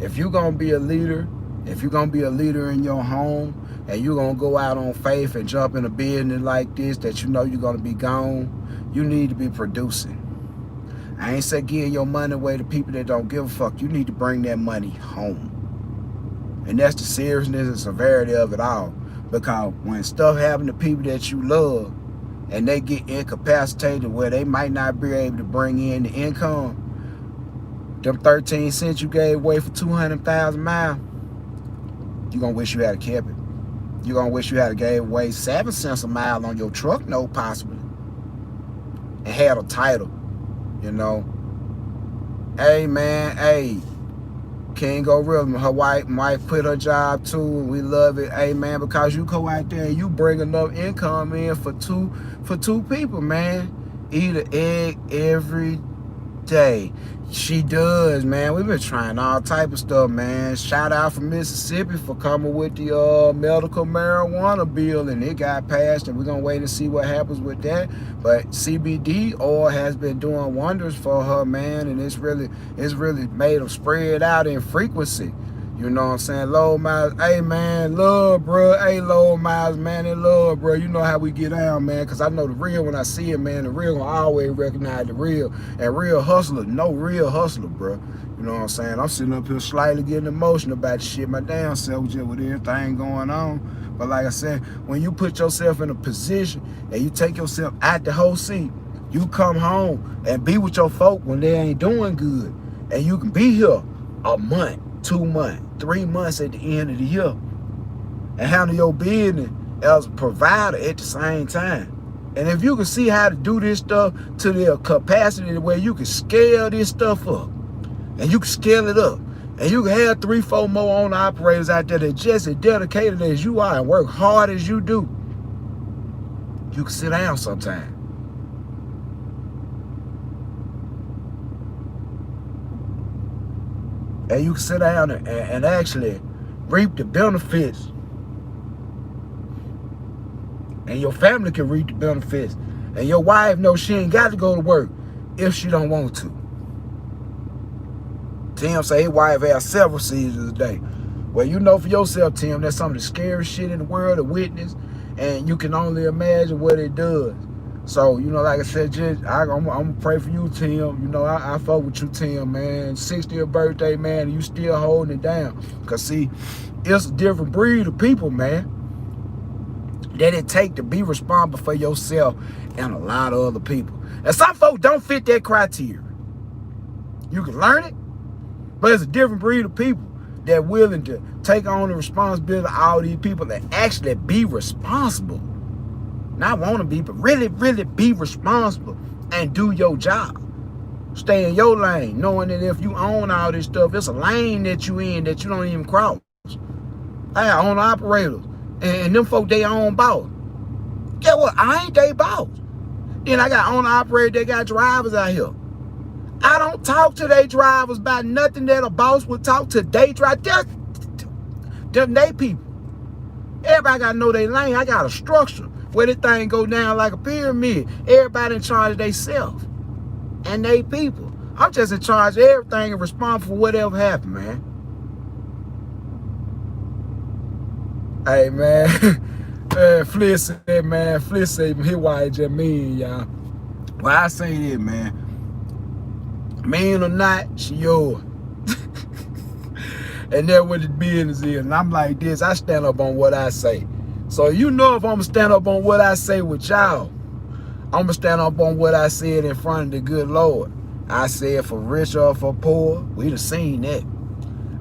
If you're gonna be a leader, if you're gonna be a leader in your home, and you're going to go out on faith and jump in a business like this that you know you're going to be gone, you need to be producing. I ain't say give your money away to people that don't give a fuck. You need to bring that money home. And that's the seriousness and severity of it all. Because when stuff happens to people that you love and they get incapacitated where they might not be able to bring in the income, them 13 cents you gave away for 200,000 miles, you're going to wish you had kept it. You're going to wish you had gave away 7 cents a mile on your truck note possibly. And had a title, you know. Hey, man, hey. King Go Real. Her wife quit her job too, and we love it. Hey, man, because you go out there and you bring enough income in for two people, man. Eat an egg every day. She does, man. We've been trying all type of stuff, man. Shout out from Mississippi for coming with the medical marijuana bill, and it got passed, and we're gonna wait and see what happens with that. But CBD oil has been doing wonders for her, man, and it's really made them spread out in frequency. You know what I'm saying? Low miles, hey man, love, bro. Hey, low miles, man, and love, bro. You know how we get down, man, because I know the real when I see it, man. The real gonna always recognize the real. And real hustler, no real hustler, bro. You know what I'm saying? I'm sitting up here slightly getting emotional about the shit my damn self just with everything going on. But like I said, when you put yourself in a position and you take yourself out the whole seat, you come home and be with your folk when they ain't doing good. And you can be here a month, 2 months, 3 months at the end of the year and handle your business as a provider at the same time. And if you can see how to do this stuff to their capacity where you can scale this stuff up and you can scale it up and you can have 3, 4 more owner operators out there that just as dedicated as you are and work hard as you do, you can sit down sometime. And you can sit down and actually reap the benefits. And your family can reap the benefits. And your wife knows she ain't got to go to work if she don't want to. Tim say his wife has several seizures a day. Well, you know for yourself, Tim, that's some of the scariest shit in the world to witness. And you can only imagine what it does. So, you know, like I said, I'm going to pray for you, Tim. You know, I fuck with you, Tim, man. 60th birthday, man, and you still holding it down. Because, see, it's a different breed of people, man, that it take to be responsible for yourself and a lot of other people. And some folks don't fit that criteria. You can learn it, but it's a different breed of people that willing to take on the responsibility of all these people that actually be responsible. Not want to be, but really, really be responsible and do your job. Stay in your lane, knowing that if you own all this stuff, it's a lane that you in that you don't even cross. I own operators, and them folk, they own boss. Guess what? I ain't they boss. Then I got owner operators, they got drivers out here. I don't talk to they drivers about nothing that a boss would talk to they drivers. Them they people. Everybody got to know their lane. I got a structure where this thing go down like a pyramid. Everybody in charge of themselves and they people. I'm just in charge of everything and responsible for whatever happened, man. Hey, man. Fliss said, man. Fliss said, his wife just mean, y'all. Well, I say this, man. Mean or not, she yours. And that's what the business is. And I'm like this, I stand up on what I say. So you know if I'm going to stand up on what I say with y'all, I'm going to stand up on what I said in front of the good Lord. I said for rich or for poor, we done seen that.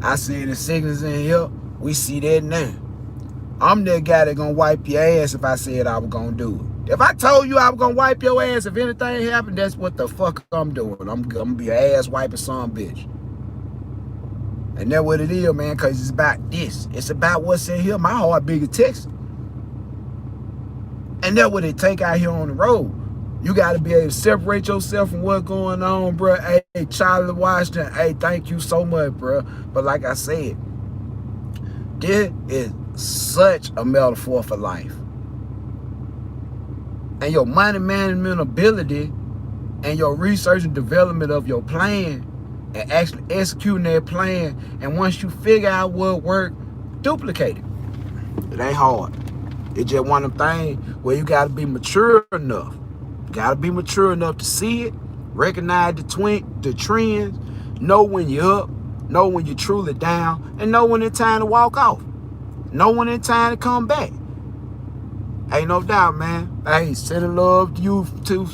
I said the sickness in here, we see that now. I'm that guy that going to wipe your ass if I said I was going to do it. If I told you I was going to wipe your ass if anything happened, that's what the fuck I'm doing. I'm going to be an ass wiping son bitch. And that's what it is, man, because it's about this. It's about what's in here. My heart big as Texas. And that's what it take out here on the road. You got to be able to separate yourself from what's going on, bro. Hey, Charlie Washington, hey, thank you so much, bro. But like I said, this is such a metaphor for life. And your money management ability and your research and development of your plan and actually executing that plan. And once you figure out what worked, duplicate it. It ain't hard. It's just one of them things where you got to be mature enough. You got to be mature enough to see it, recognize the trends, know when you're up, know when you're truly down, and know when it's time to walk off. Know when it's time to come back. Ain't no doubt, man. Hey, sending love to you too,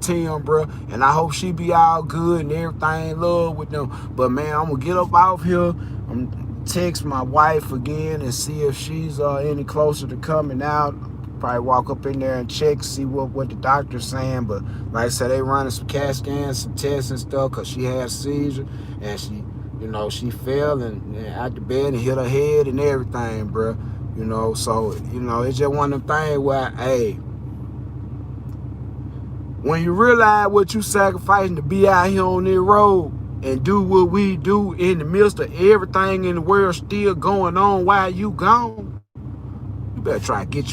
Tim, bro. And I hope she be all good and everything, love with them. But, man, I'm going to get up off here. I'm text my wife again and see if she's any closer to coming out. Probably walk up in there and check, see what the doctor's saying. But like I said, they running some CAT scans, some tests and stuff, because she had a seizure. And she fell and out the bed and hit her head and everything, bro. So, it's just one of them things where, hey, when you realize what you sacrificing to be out here on this road and do what we do in the midst of everything in the world still going on while you gone, you better try to get